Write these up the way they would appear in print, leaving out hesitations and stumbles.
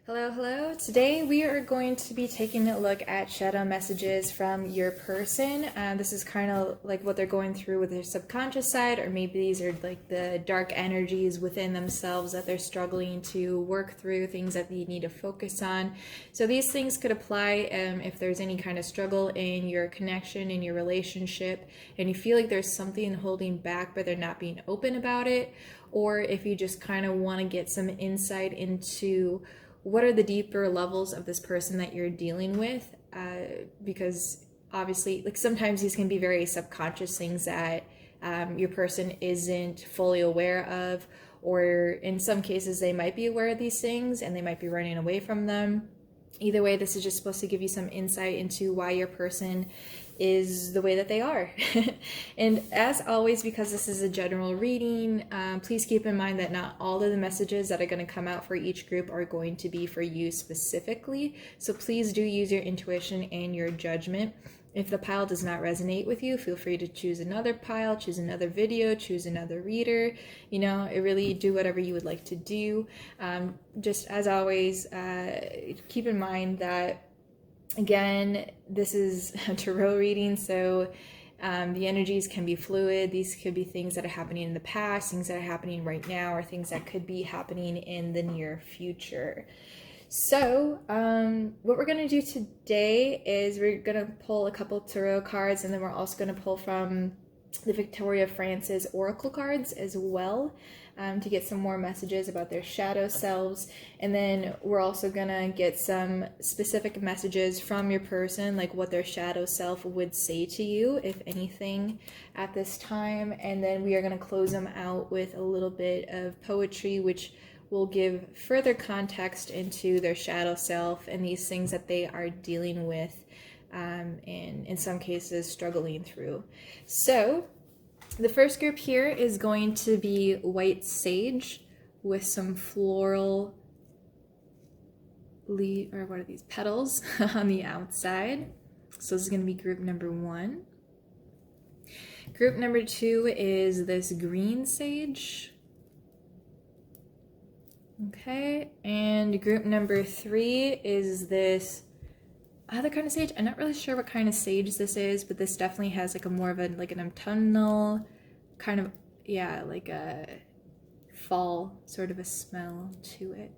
Hello, hello. Today we are going to be taking a look at shadow messages from your person. This is kind of like what they're going through with their subconscious side, or maybe these are like the dark energies within themselves that they're struggling to work through, things that they need to focus on. So these things could apply if there's any kind of struggle in your connection, in your relationship, and you feel like there's something holding back but they're not being open about it, or if you just kind of want to get some insight into what are the deeper levels of this person that you're dealing with, because obviously, like, sometimes these can be very subconscious things that your person isn't fully aware of, or in some cases they might be aware of these things and they might be running away from them. Either way, this is just supposed to give you some insight into why your person is the way that they are. And as always, because this is a general reading, please keep in mind that not all of the messages that are going to come out for each group are going to be for you specifically. So please do use your intuition and your judgment. If the pile does not resonate with you, feel free to choose another pile, choose another video, choose another reader. You know, really do whatever you would like to do. Just as always, keep in mind that, again, this is a tarot reading, so the energies can be fluid. These could be things that are happening in the past, things that are happening right now, or things that could be happening in the near future. So what we're going to do today is we're going to pull a couple tarot cards, and then we're also going to pull from the Victoria Francis Oracle cards as well, to get some more messages about their shadow selves. And then we're also going to get some specific messages from your person, like what their shadow self would say to you, if anything, at this time. And then we are going to close them out with a little bit of poetry, which will give further context into their shadow self and these things that they are dealing with, and in some cases struggling through. So the first group here is going to be white sage with some floral or what are these, petals on the outside. So this is going to be group number one. Group number two is this green sage. Okay, and group number three is this other kind of sage. I'm not really sure what kind of sage this is, but this definitely has like a more of a like an autumnal kind of, yeah, like a fall sort of a smell to it.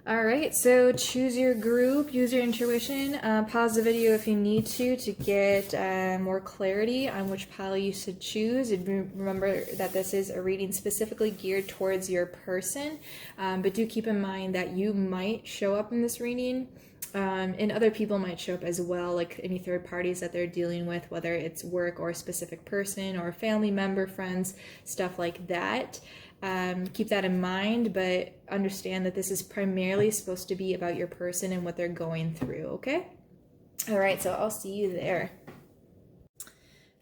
All right, so choose your group, use your intuition, pause the video if you need to get more clarity on which pile you should choose. And remember that this is a reading specifically geared towards your person, but do keep in mind that you might show up in this reading, and other people might show up as well, like any third parties that they're dealing with, whether it's work or a specific person or family member, friends, stuff like that. Keep that in mind, but understand that this is primarily supposed to be about your person and what they're going through, okay? All right, so I'll see you there.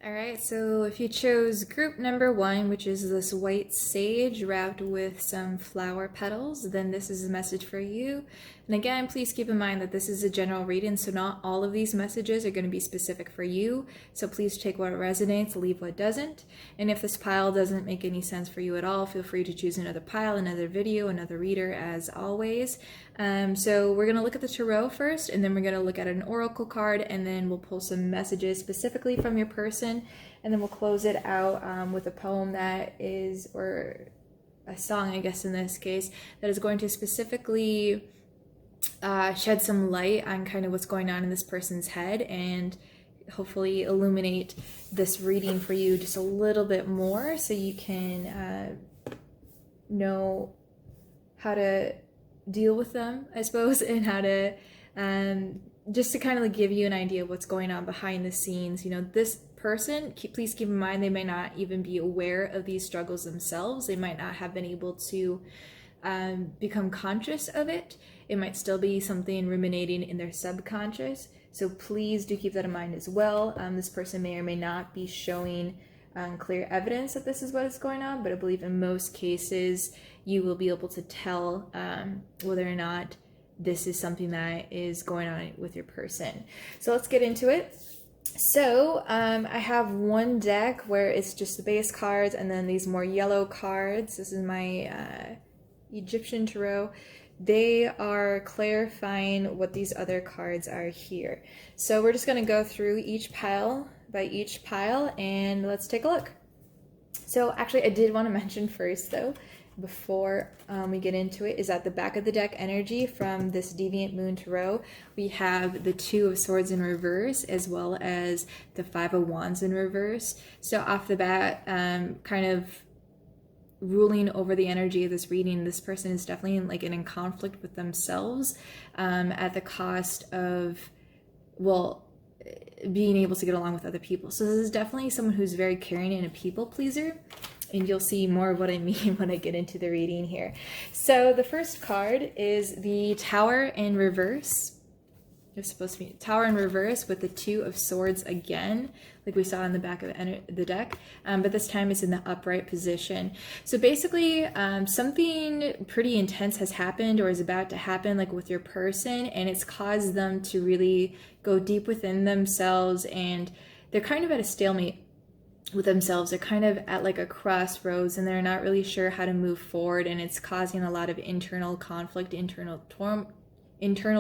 All right, so if you chose group number one, which is this white sage wrapped with some flower petals, then this is a message for you. And again, please keep in mind that this is a general reading, so not all of these messages are going to be specific for you. So please take what resonates, leave what doesn't. And if this pile doesn't make any sense for you at all, feel free to choose another pile, another video, another reader, as always. So we're going to look at the tarot first, and then we're going to look at an oracle card, and then we'll pull some messages specifically from your person, and then we'll close it out with a poem that is, or a song, I guess in this case, that is going to specifically shed some light on kind of what's going on in this person's head, and hopefully illuminate this reading for you just a little bit more, so you can know how to deal with them, I suppose, and how to just to kind of like give you an idea of what's going on behind the scenes. You know, this person, please keep in mind, they may not even be aware of these struggles themselves. They might not have been able to become conscious of it. It might still be something ruminating in their subconscious. So please do keep that in mind as well. This person may or may not be showing clear evidence that this is what is going on, but I believe in most cases you will be able to tell whether or not this is something that is going on with your person. So let's get into it. So I have one deck where it's just the base cards and then these more yellow cards. This is my Egyptian tarot they are clarifying what these other cards are here. So we're just going to go through each pile by each pile and let's take a look. So actually I did want to mention first though, before we get into it, is at the back of the deck energy from this Deviant Moon Tarot, we have the Two of Swords in reverse as well as the Five of Wands in reverse. So off the bat, kind of ruling over the energy of this reading, this person is definitely like in conflict with themselves at the cost of, well, being able to get along with other people. So this is definitely someone who's very caring and a people pleaser, and you'll see more of what I mean when I get into the reading here. So the first card is the Tower in reverse. It's supposed to be Tower in reverse with the Two of Swords again, like we saw in the back of the deck, but this time it's in the upright position. So basically something pretty intense has happened or is about to happen, like with your person, and it's caused them to really go deep within themselves, and they're kind of at a stalemate with themselves. They're kind of at like a crossroads and they're not really sure how to move forward, and it's causing a lot of internal conflict, internal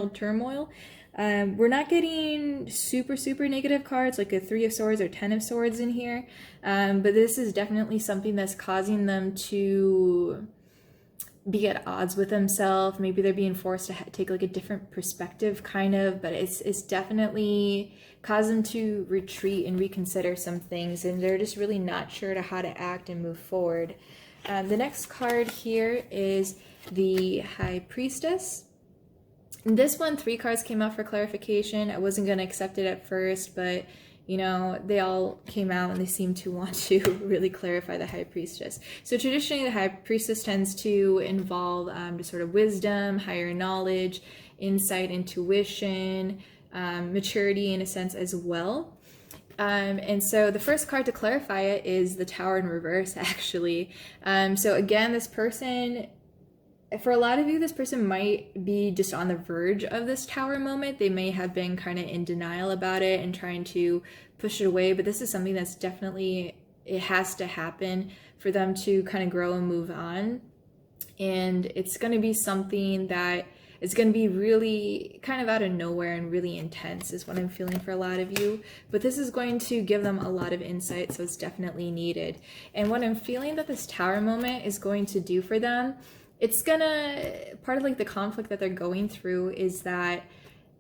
turmoil. We're not getting super negative cards like a Three of Swords or Ten of Swords in here, but this is definitely something that's causing them to be at odds with themselves. Maybe they're being forced to take like a different perspective kind of, but it's definitely caused them to retreat and reconsider some things, and they're just really not sure to how to act and move forward. The next card here is the High Priestess. This one, 3 cards came out for clarification. I wasn't going to accept it at first, but you know, they all came out and they seem to want to really clarify the High Priestess. So traditionally the High Priestess tends to involve just sort of wisdom, higher knowledge, insight, intuition, maturity in a sense as well. And so the first card to clarify it is the Tower in reverse, actually. So again, this person, for a lot of you, this person might be just on the verge of this Tower moment. They may have been kind of in denial about it and trying to push it away, but this is something that's definitely, it has to happen for them to kind of grow and move on. And it's going to be something that is going to be really kind of out of nowhere and really intense is what I'm feeling for a lot of you. But this is going to give them a lot of insight, so it's definitely needed. And what I'm feeling that this Tower moment is going to do for them, it's gonna, part of like the conflict that they're going through is that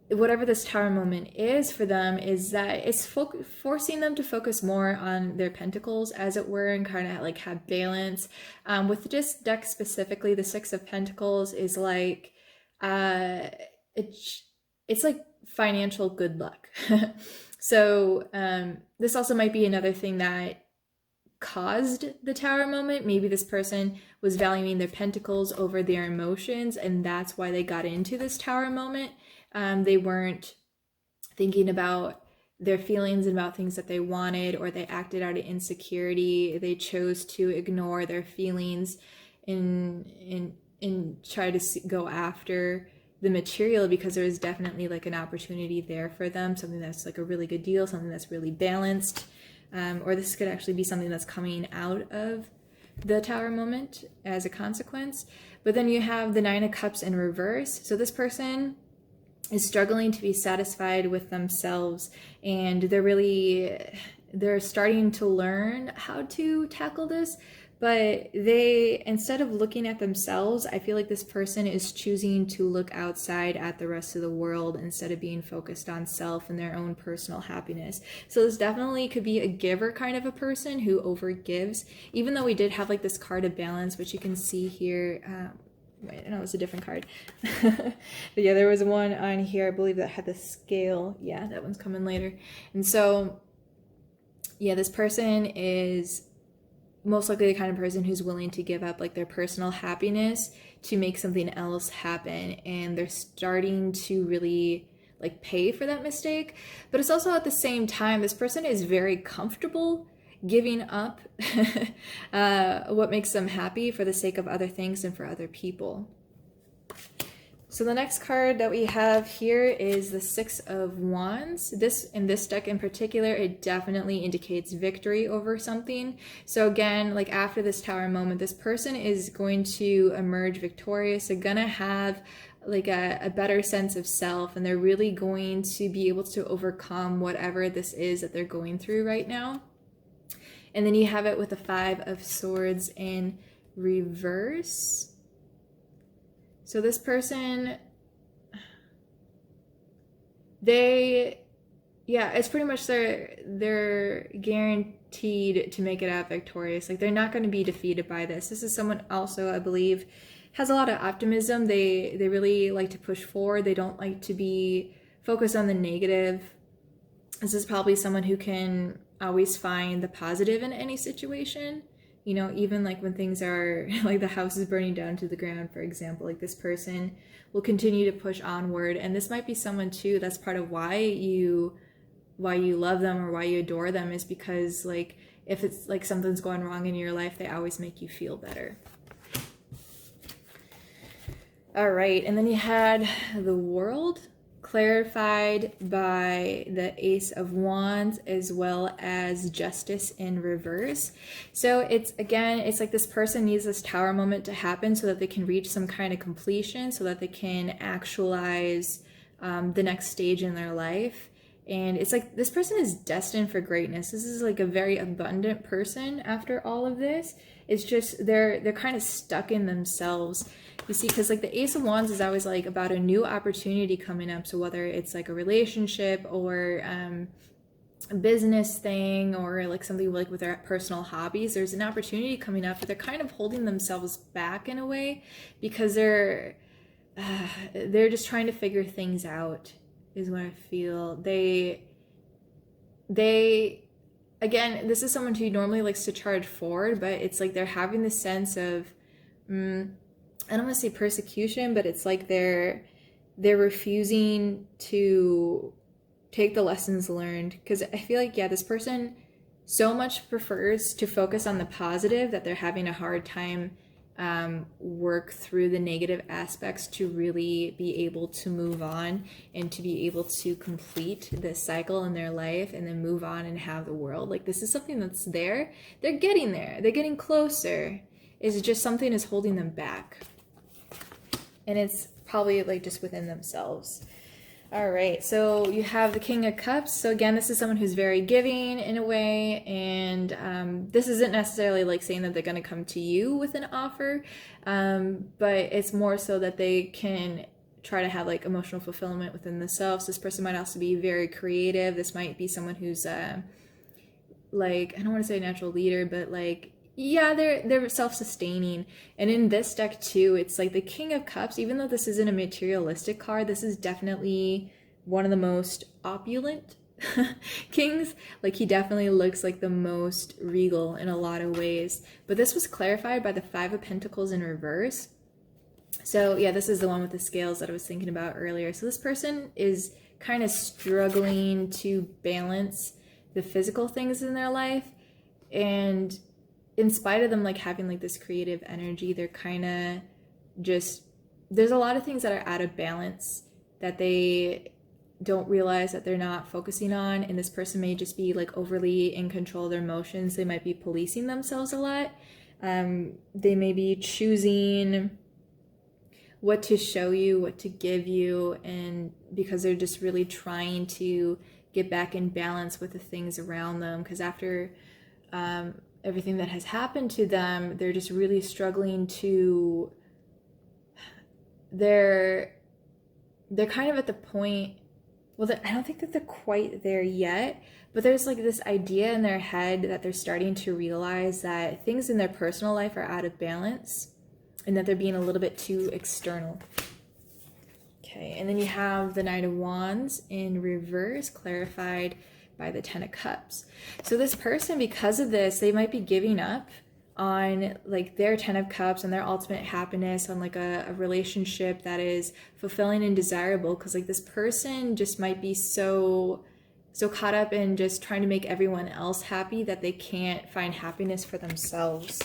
whatever this Tower moment is for them is that it's forcing them to focus more on their pentacles, as it were, and kind of like have balance. With this deck specifically, the Six of Pentacles is like, it's like financial good luck. So this also might be another thing that caused the Tower moment. Maybe this person was valuing their pentacles over their emotions, and that's why they got into this Tower moment. They weren't thinking about their feelings and about things that they wanted, or they acted out of insecurity. They chose to ignore their feelings and try to go after the material, because there is definitely like an opportunity there for them, something that's like a really good deal, something that's really balanced. Or this could actually be something that's coming out of the Tower moment as a consequence. But then you have the Nine of Cups in reverse. So this person is struggling to be satisfied with themselves, and they're starting to learn how to tackle this. But they, instead of looking at themselves, I feel like this person is choosing to look outside at the rest of the world instead of being focused on self and their own personal happiness. So this definitely could be a giver kind of a person who overgives, even though we did have like this card of balance, which you can see here. Wait, no, it's a different card. But yeah, there was one on here, I believe, that had the scale. Yeah, that one's coming later. And so, yeah, this person is most likely the kind of person who's willing to give up like their personal happiness to make something else happen, and they're starting to really like pay for that mistake. But it's also at the same time, this person is very comfortable giving up what makes them happy for the sake of other things and for other people. So the next card that we have here is the Six of Wands. In this deck in particular, it definitely indicates victory over something. So again, like after this Tower moment, this person is going to emerge victorious. They're gonna have like a better sense of self, and they're really going to be able to overcome whatever this is that they're going through right now. And then you have it with the Five of Swords in reverse. So this person, it's pretty much they're guaranteed to make it out victorious. Like they're not going to be defeated by this. This is someone also, I believe, has a lot of optimism. They really like to push forward. They don't like to be focused on the negative. This is probably someone who can always find the positive in any situation. You know, even like when things are like the house is burning down to the ground, for example, like this person will continue to push onward. And this might be someone too, that's part of why you love them or why you adore them, is because like if it's like something's going wrong in your life, they always make you feel better. All right, and then you had the World, clarified by the Ace of Wands as well as Justice in reverse. So it's like this person needs this Tower moment to happen so that they can reach some kind of completion, so that they can actualize the next stage in their life. And it's like this person is destined for greatness. This is like a very abundant person after all of this. It's just they're kind of stuck in themselves. You see, because like the Ace of Wands is always like about a new opportunity coming up. So whether it's like a relationship or a business thing, or like something like with their personal hobbies, there's an opportunity coming up, but they're kind of holding themselves back in a way because they're just trying to figure things out, is what I feel. They again, this is someone who normally likes to charge forward, but it's like they're having this sense of I don't want to say persecution, but it's like they're refusing to take the lessons learned. Because I feel like, yeah, this person so much prefers to focus on the positive that they're having a hard time work through the negative aspects to really be able to move on and to be able to complete this cycle in their life and then move on and have the world. Like this is something that's there. They're getting there. They're getting closer. It's just something is holding them back. And it's probably like just within themselves. All right, so you have the King of Cups. So again, this is someone who's very giving in a way, and this isn't necessarily like saying that they're going to come to you with an offer, but it's more so that they can try to have like emotional fulfillment within themselves. This person might also be very creative. This might be someone who's like, I don't want to say a natural leader, but like, yeah, they're self-sustaining. And in this deck too, it's like the King of Cups, even though this isn't a materialistic card, this is definitely one of the most opulent kings. Like he definitely looks like the most regal in a lot of ways. But this was clarified by the Five of Pentacles in reverse. So yeah, this is the one with the scales that I was thinking about earlier. So this person is kind of struggling to balance the physical things in their life, and in spite of them like having like this creative energy, they're kind of just, there's a lot of things that are out of balance that they don't realize that they're not focusing on. And this person may just be like overly in control of their emotions. They might be policing themselves a lot. They may be choosing what to show you, what to give you, and because they're just really trying to get back in balance with the things around them. Because after everything that has happened to them, they're just really struggling to, they're kind of at the point, well, I don't think that they're quite there yet, but there's like this idea in their head that they're starting to realize that things in their personal life are out of balance and that they're being a little bit too external. Okay, and then you have the Knight of Wands in reverse, clarified by the Ten of Cups. So this person, because of this, they might be giving up on like their Ten of Cups and their ultimate happiness, on like a relationship that is fulfilling and desirable, because like this person just might be so caught up in just trying to make everyone else happy that they can't find happiness for themselves.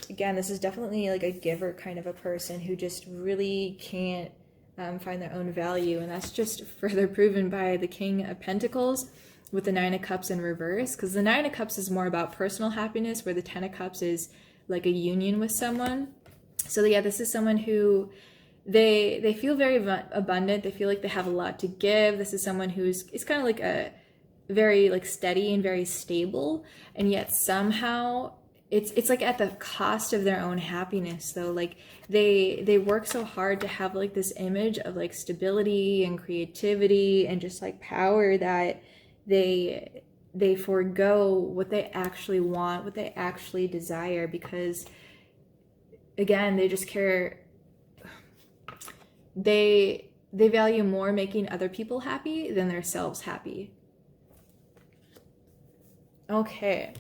Again, this is definitely like a giver kind of a person who just really can't find their own value. And that's just further proven by the King of Pentacles with the Nine of Cups in reverse, because the Nine of Cups is more about personal happiness, where the Ten of Cups is like a union with someone. So yeah, this is someone who they feel very abundant. They feel like they have a lot to give. This is someone it's kind of like a very like steady and very stable, and yet somehow it's like at the cost of their own happiness though. Like they work so hard to have like this image of like stability and creativity and just like power, that they forego what they actually want, what they actually desire, because again, they just care. They value more making other people happy than themselves happy. Okay,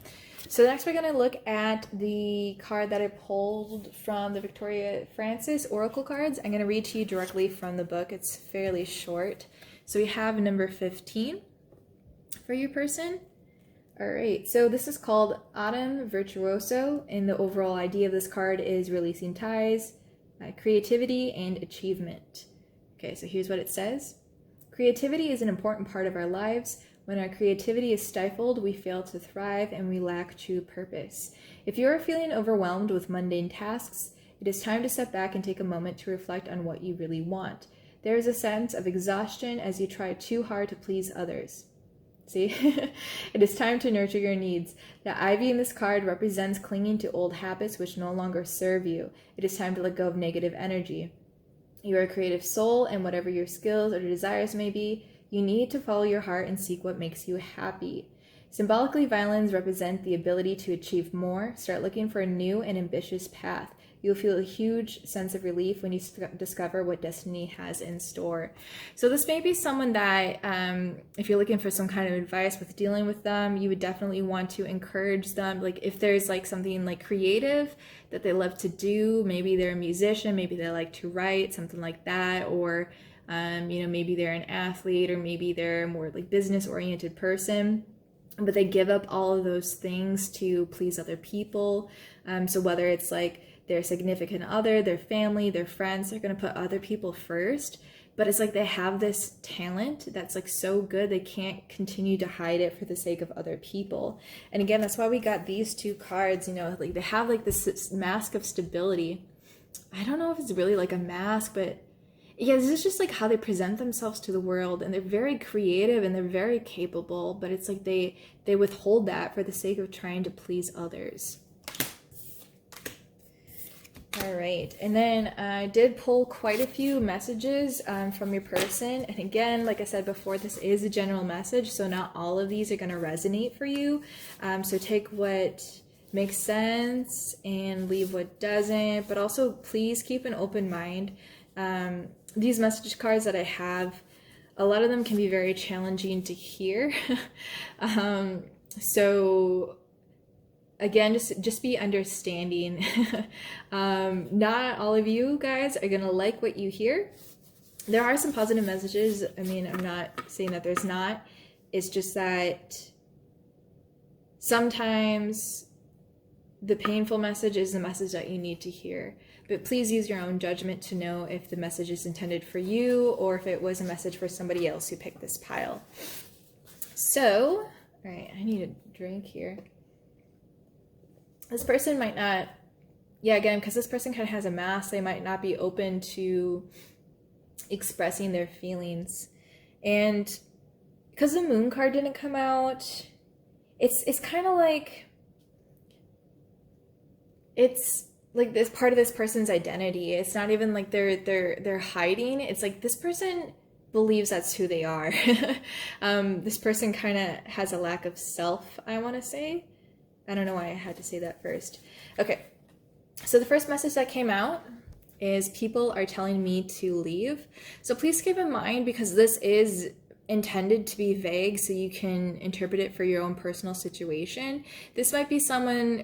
so next we're going to look at the card that I pulled from the Victoria Francis Oracle cards. I'm going to read to you directly from the book. It's fairly short. So we have number 15 for your person. All right, so this is called Autumn Virtuoso, and the overall idea of this card is releasing ties, creativity, and achievement. Okay, so here's what it says. Creativity is an important part of our lives. When our creativity is stifled, we fail to thrive and we lack true purpose. If you are feeling overwhelmed with mundane tasks, it is time to step back and take a moment to reflect on what you really want. There is a sense of exhaustion as you try too hard to please others. See, it is time to nurture your needs. The ivy in this card represents clinging to old habits which no longer serve you. It is time to let go of negative energy. You are a creative soul, and whatever your skills or desires may be, you need to follow your heart and seek what makes you happy. Symbolically, violins represent the ability to achieve more. Start looking for a new and ambitious path. You'll feel a huge sense of relief when you discover what destiny has in store. So this may be someone that, if you're looking for some kind of advice with dealing with them, you would definitely want to encourage them. Like if there's like something like creative that they love to do, maybe they're a musician, maybe they like to write, something like that, or maybe they're an athlete, or maybe they're a more like business-oriented person, but they give up all of those things to please other people. So whether it's like their significant other, their family, their friends, they're going to put other people first. But it's like they have this talent that's like so good, they can't continue to hide it for the sake of other people. And again, that's why we got these two cards, like they have like this mask of stability. I don't know if it's really like a mask, but yeah, this is just like how they present themselves to the world, and they're very creative and they're very capable, but it's like they withhold that for the sake of trying to please others. All right, and then I did pull quite a few messages from your person. And again, like I said before, this is a general message, so not all of these are going to resonate for you. So take what makes sense and leave what doesn't, but also please keep an open mind. These message cards that I have, a lot of them can be very challenging to hear. So again, just be understanding. Not all of you guys are gonna like what you hear. There are some positive messages. I mean, I'm not saying that there's not. It's just that sometimes the painful message is the message that you need to hear. But please use your own judgment to know if the message is intended for you or if it was a message for somebody else who picked this pile. So, all right, I need a drink here. This person might not, again, because this person kind of has a mask, they might not be open to expressing their feelings. And because the moon card didn't come out, it's kind of like, it's like this part of this person's identity. It's not even like they're hiding. It's like this person believes that's who they are. This person kind of has a lack of self, I want to say. I don't know why I had to say that first. Okay, so the first message that came out is people are telling me to leave. So please keep in mind, because this is intended to be vague so you can interpret it for your own personal situation. This might be someone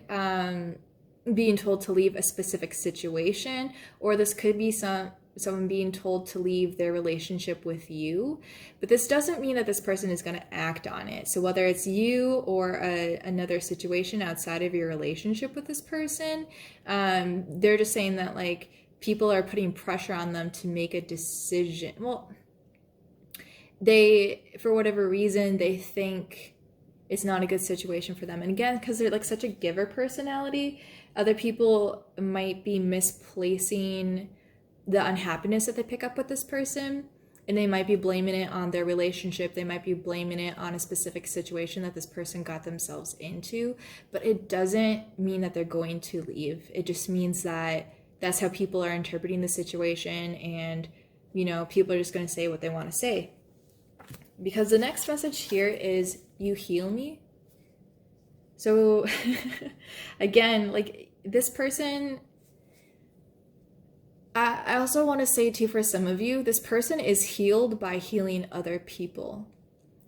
being told to leave a specific situation, or this could be someone being told to leave their relationship with you. But this doesn't mean that this person is going to act on it. So whether it's you or another situation outside of your relationship with this person, they're just saying that like people are putting pressure on them to make a decision. Well, they, for whatever reason, they think it's not a good situation for them. And again, because they're like such a giver personality, other people might be misplacing the unhappiness that they pick up with this person, and they might be blaming it on their relationship. They might be blaming it on a specific situation that this person got themselves into, but it doesn't mean that they're going to leave. It just means that that's how people are interpreting the situation, and you know, people are just going to say what they want to say. Because the next message here is, you heal me. So again, like this person, I also want to say too, for some of you, this person is healed by healing other people.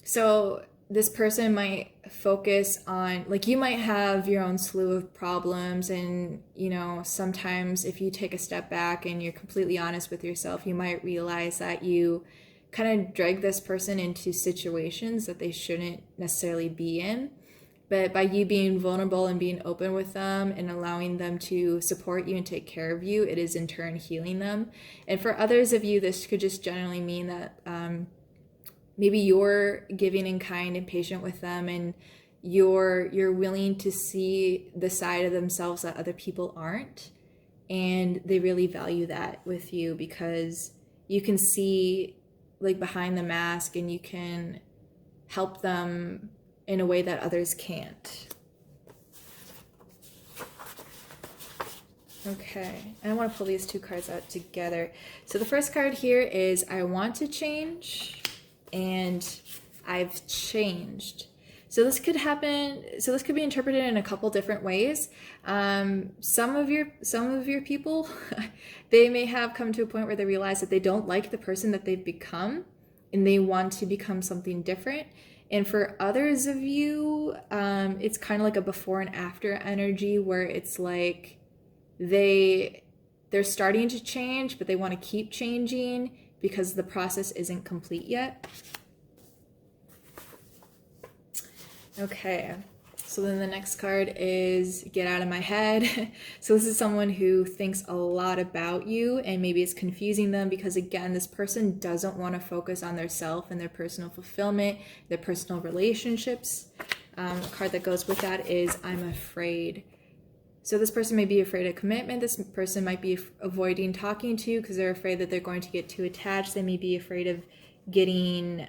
So this person might focus on, like, you might have your own slew of problems, and you know, sometimes if you take a step back and you're completely honest with yourself, you might realize that you kind of drag this person into situations that they shouldn't necessarily be in. But by you being vulnerable and being open with them and allowing them to support you and take care of you, it is in turn healing them. And for others of you, this could just generally mean that maybe you're giving and kind and patient with them, and you're willing to see the side of themselves that other people aren't, and they really value that with you, because you can see like behind the mask, and you can help them in a way that others can't. Okay, and I want to pull these two cards out together. So the first card here is, I want to change, and I've changed. So this could happen, so this could be interpreted in a couple different ways. Some of your people, they may have come to a point where they realize that they don't like the person that they've become, and they want to become something different. And for others of you, it's kind of like a before and after energy, where it's like they're starting to change, but they want to keep changing because the process isn't complete yet. Okay, so then the next card is, get out of my head. So this is someone who thinks a lot about you, and maybe it's confusing them, because again, this person doesn't want to focus on their self and their personal fulfillment, their personal relationships. A card that goes with that is, I'm afraid. So this person may be afraid of commitment. This person might be avoiding talking to you because they're afraid that they're going to get too attached. They may be afraid of getting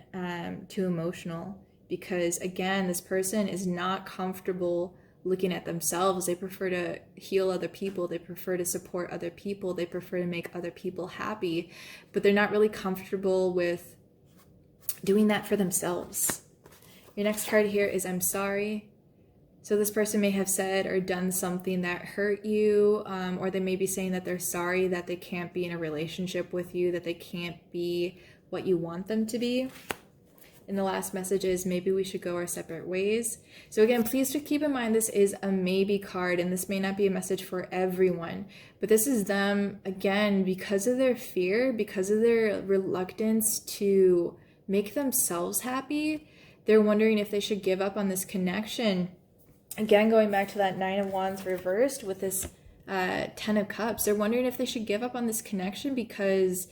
too emotional, because again, this person is not comfortable looking at themselves. They prefer to heal other people. They prefer to support other people. They prefer to make other people happy, but they're not really comfortable with doing that for themselves. Your next card here is, I'm sorry. So this person may have said or done something that hurt you, or they may be saying that they're sorry that they can't be in a relationship with you, that they can't be what you want them to be. And the last message is, maybe we should go our separate ways. So again, please to keep in mind, this is a maybe card, and this may not be a message for everyone, but this is them, again, because of their fear, because of their reluctance to make themselves happy, they're wondering if they should give up on this connection. Again, going back to that Nine of Wands reversed with this Ten of Cups, they're wondering if they should give up on this connection, because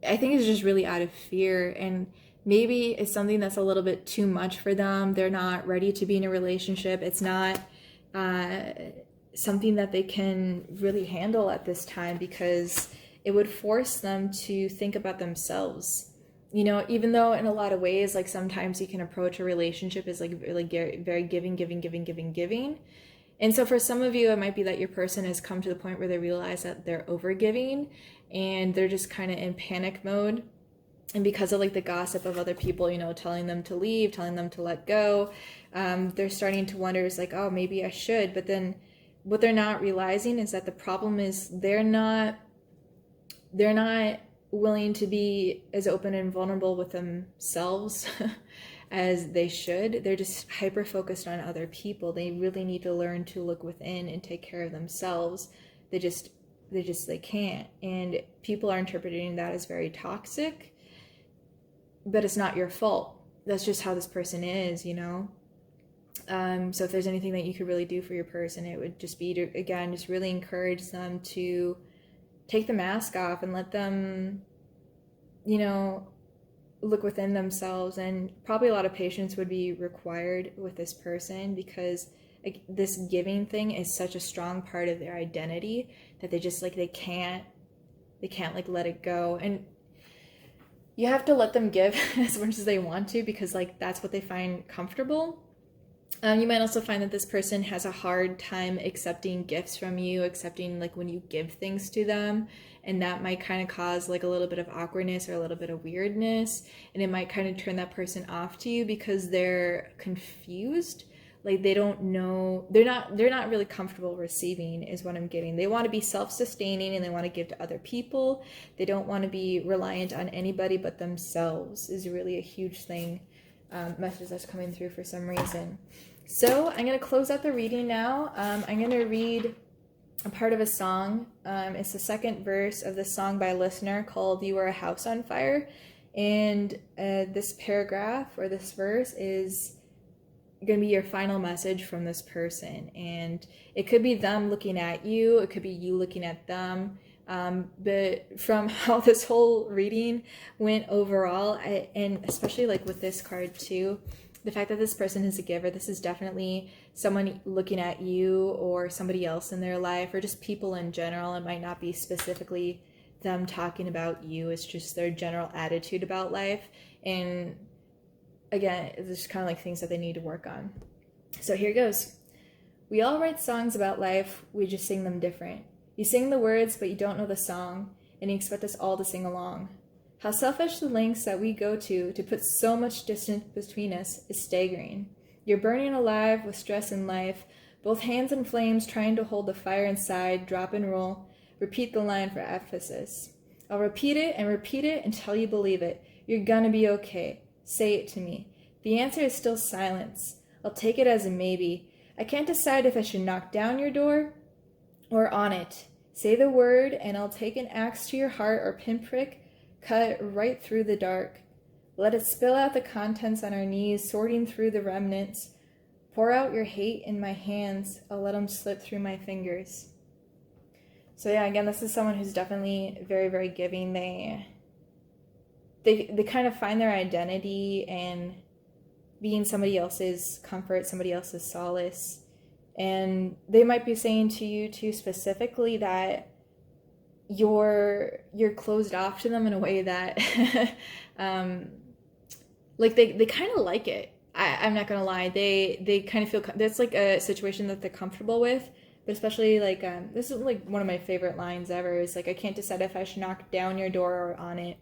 I think it's just really out of fear, and maybe it's something that's a little bit too much for them. They're not ready to be in a relationship. It's not something that they can really handle at this time, because it would force them to think about themselves. You know, even though in a lot of ways, like sometimes you can approach a relationship as like really very giving. And so for some of you, it might be that your person has come to the point where they realize that they're over giving, and they're just kind of in panic mode. And because of like the gossip of other people, you know, telling them to leave, telling them to let go, they're starting to wonder, is like, oh, maybe I should. But then what they're not realizing is that the problem is they're not willing to be as open and vulnerable with themselves as they should. They're just hyper focused on other people. They really need to learn to look within and take care of themselves. They can't. And people are interpreting that as very toxic. But it's not your fault. That's just how this person is, you know? So if there's anything that you could really do for your person, it would just be to, again, just really encourage them to take the mask off and let them, you know, look within themselves. And probably a lot of patience would be required with this person, because like this giving thing is such a strong part of their identity that they just like they can't like let it go. And you have to let them give as much as they want to, because like that's what they find comfortable. You might also find that this person has a hard time accepting gifts from you, accepting like when you give things to them, and that might kind of cause like a little bit of awkwardness or a little bit of weirdness, and it might kind of turn that person off to you because they're confused. Like they don't know, they're not really comfortable receiving is what I'm getting. They want to be self-sustaining and they want to give to other people. They don't want to be reliant on anybody but themselves is really a huge thing, message that's coming through for some reason. So I'm going to close out the reading now. I'm going to read a part of a song. It's the second verse of this song by a listener called "You Are a House on Fire." And this paragraph or this verse is going to be your final message from this person. And it could be them looking at you. It could be you looking at them. But from how this whole reading went overall, and especially like with this card too, the fact that this person is a giver, this is definitely someone looking at you or somebody else in their life, or just people in general. It might not be specifically them talking about you. It's just their general attitude about life. And again, it's just kind of like things that they need to work on. So here goes. We all write songs about life. We just sing them different. You sing the words, but you don't know the song, and you expect us all to sing along. How selfish the lengths that we go to put so much distance between us is staggering. You're burning alive with stress in life, both hands in flames trying to hold the fire inside, drop and roll. Repeat the line for emphasis. I'll repeat it until you believe it. You're gonna be okay. Say it to me. The answer is still silence. I'll take it as a maybe. I can't decide if I should knock down your door or on it. Say the word and I'll take an axe to your heart or pinprick, cut right through the dark. Let it spill out the contents on our knees, sorting through the remnants. Pour out your hate in my hands. I'll let them slip through my fingers. So yeah, again, this is someone who's definitely very, very giving. They kind of find their identity in being somebody else's comfort, somebody else's solace. And they might be saying to you too specifically that you're closed off to them in a way that like they kind of like it. I'm not gonna lie, they kind of feel that's like a situation that they're comfortable with. But especially like this is like one of my favorite lines ever, is like, I can't decide if I should knock down your door or on it.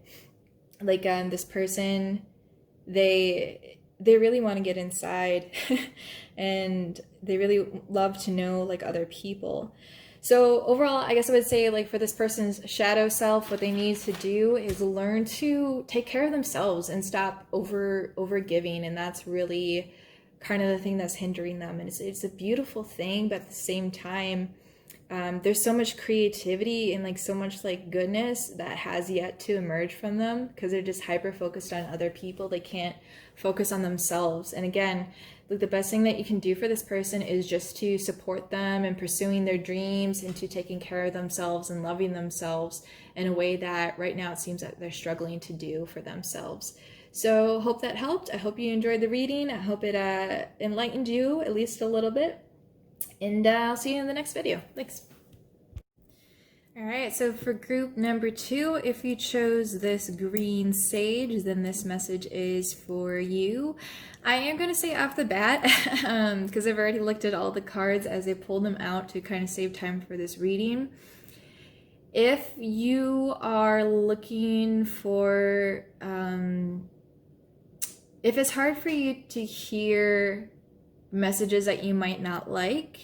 Like this person, they really want to get inside and they really love to know like other people. So overall, I guess I would say like for this person's shadow self, what they need to do is learn to take care of themselves and stop over giving. And that's really kind of the thing that's hindering them. And it's a beautiful thing, but at the same time, there's so much creativity and like so much like goodness that has yet to emerge from them, because they're just hyper focused on other people. They can't focus on themselves. And again, like the best thing that you can do for this person is just to support them in pursuing their dreams and to taking care of themselves and loving themselves in a way that right now it seems that they're struggling to do for themselves. So hope that helped. I hope you enjoyed the reading. I hope it enlightened you at least a little bit. And I'll see you in the next video. Thanks. All right, so for group number 2, if you chose this green sage, then this message is for you. I am going to say off the bat, because I've already looked at all the cards as I pulled them out to kind of save time for this reading. If you are looking for, if it's hard for you to hear messages that you might not like,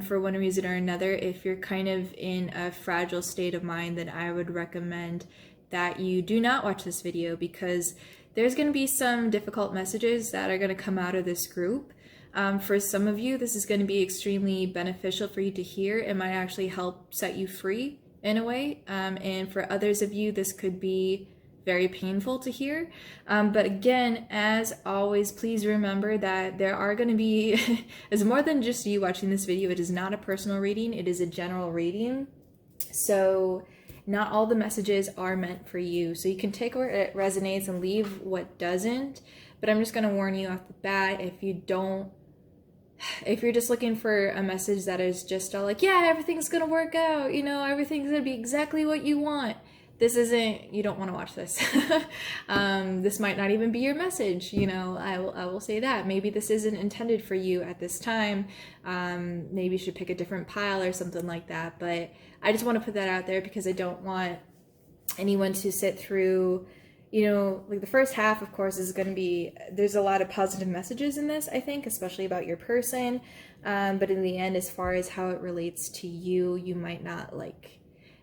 for one reason or another, if you're kind of in a fragile state of mind, then I would recommend that you do not watch this video, because there's going to be some difficult messages that are going to come out of this group. For some of you, this is going to be extremely beneficial for you to hear. It might actually help set you free in a way. And for others of you, this could be very painful to hear. But again, as always, please remember that there are going to be, it's more than just you watching this video. It is not a personal reading. It is a general reading. So not all the messages are meant for you. So you can take where it resonates and leave what doesn't. But I'm just going to warn you off the bat, if you're just looking for a message that is just all like, yeah, everything's going to work out, you know, everything's going to be exactly what you want. You don't want to watch this. This might not even be your message, you know, I will say that. Maybe this isn't intended for you at this time. Maybe you should pick a different pile or something like that. But I just want to put that out there because I don't want anyone to sit through, you know, like the first half, of course, is going to be, there's a lot of positive messages in this, I think, especially about your person. But in the end, as far as how it relates to you, you might not like.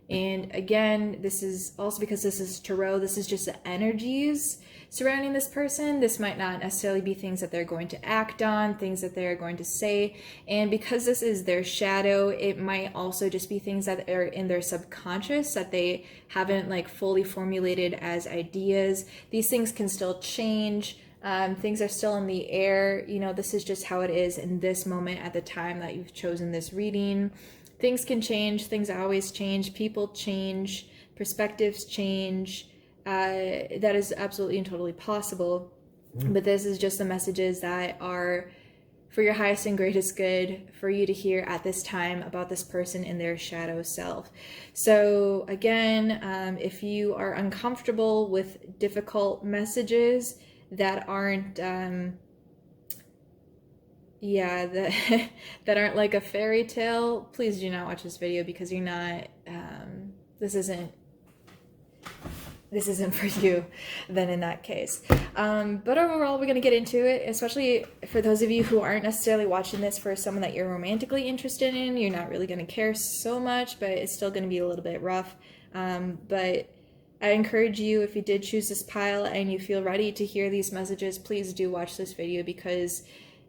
And again, this is also because this is tarot, this is just the energies surrounding this person. This might not necessarily be things that they're going to act on, things that they're going to say. And because this is their shadow, it might also just be things that are in their subconscious that they haven't like fully formulated as ideas. These things can still change. Things are still in the air. You know, this is just how it is in this moment at the time that you've chosen this reading. Things can change. Things always change. People change. Perspectives change. That is absolutely and totally possible. But this is just the messages that are for your highest and greatest good for you to hear at this time about this person in their shadow self. So again, if you are uncomfortable with difficult messages that aren't that aren't like a fairy tale, please do not watch this video because you're not this isn't for you then in that case. But overall, we're going to get into it, especially for those of you who aren't necessarily watching this for someone that you're romantically interested in. You're not really going to care so much, but it's still going to be a little bit rough. But I encourage you, if you did choose this pile and you feel ready to hear these messages, please do watch this video because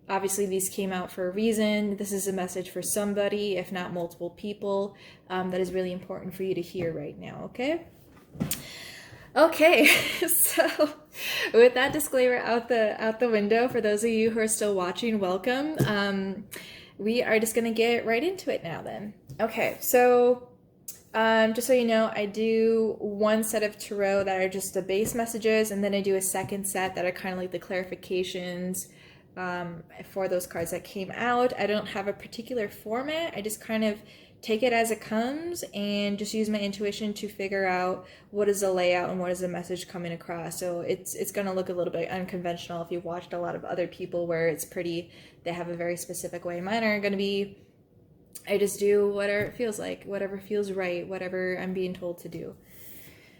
obviously these came out for a reason. This is a message for somebody, if not multiple people, that is really important for you to hear right now, okay? Okay, so with that disclaimer out the window, for those of you who are still watching, welcome. We are just going to get right into it now then. Okay, so just so you know, I do one set of tarot that are just the base messages, and then I do a second set that are kind of like the clarifications for those cards that came out. I don't have a particular format. I just kind of take it as it comes and just use my intuition to figure out what is the layout and what is the message coming across. So it's going to look a little bit unconventional if you've watched a lot of other people where it's pretty, they have a very specific way. Mine are going to be, I just do whatever it feels like, whatever feels right, whatever I'm being told to do.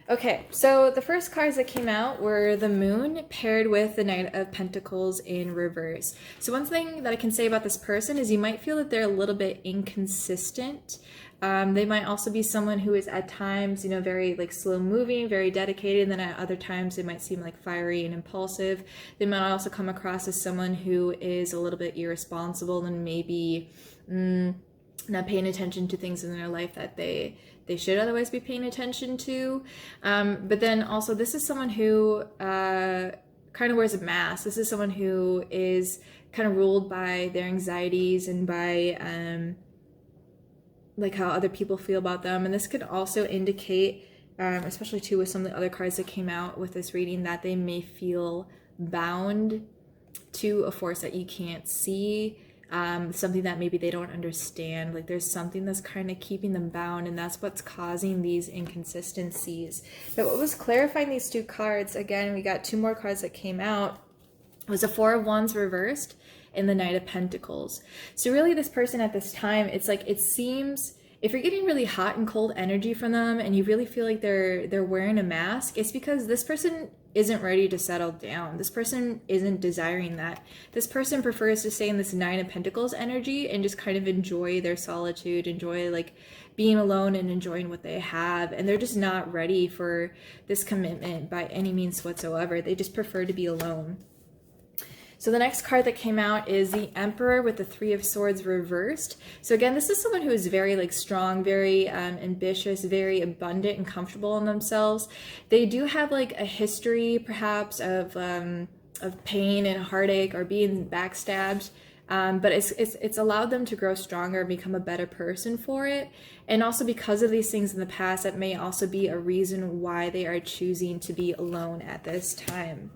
Okay, so the first cards that came out were the Moon paired with the Knight of Pentacles in reverse. So one thing that I can say about this person is you might feel that they're a little bit inconsistent. They might also be someone who is at times, you know, very like slow moving, very dedicated, and then at other times they might seem like fiery and impulsive. They might also come across as someone who is a little bit irresponsible and maybe not paying attention to things in their life that they should otherwise be paying attention to. But then also this is someone who kind of wears a mask. This is someone who is kind of ruled by their anxieties and by like how other people feel about them. And this could also indicate, especially too with some of the other cards that came out with this reading, that they may feel bound to a force that you can't see. Something that maybe they don't understand. Like there's something that's kind of keeping them bound, and that's what's causing these inconsistencies. But what was clarifying these two cards, again, we got two more cards that came out, was the Four of Wands reversed and the Knight of Pentacles. So really this person at this time, it's like, it seems, if you're getting really hot and cold energy from them and you really feel like they're wearing a mask, it's because this person isn't ready to settle down. This person isn't desiring that. This person prefers to stay in this Nine of Pentacles energy and just kind of enjoy their solitude, enjoy like being alone and enjoying what they have. And they're just not ready for this commitment by any means whatsoever. They just prefer to be alone. So the next card that came out is the Emperor with the Three of Swords reversed. So again, this is someone who is very like strong, very ambitious, very abundant and comfortable in themselves. They do have like a history perhaps of pain and heartache or being backstabbed But it's allowed them to grow stronger and become a better person for it. And also because of these things in the past, that may also be a reason why they are choosing to be alone at this time.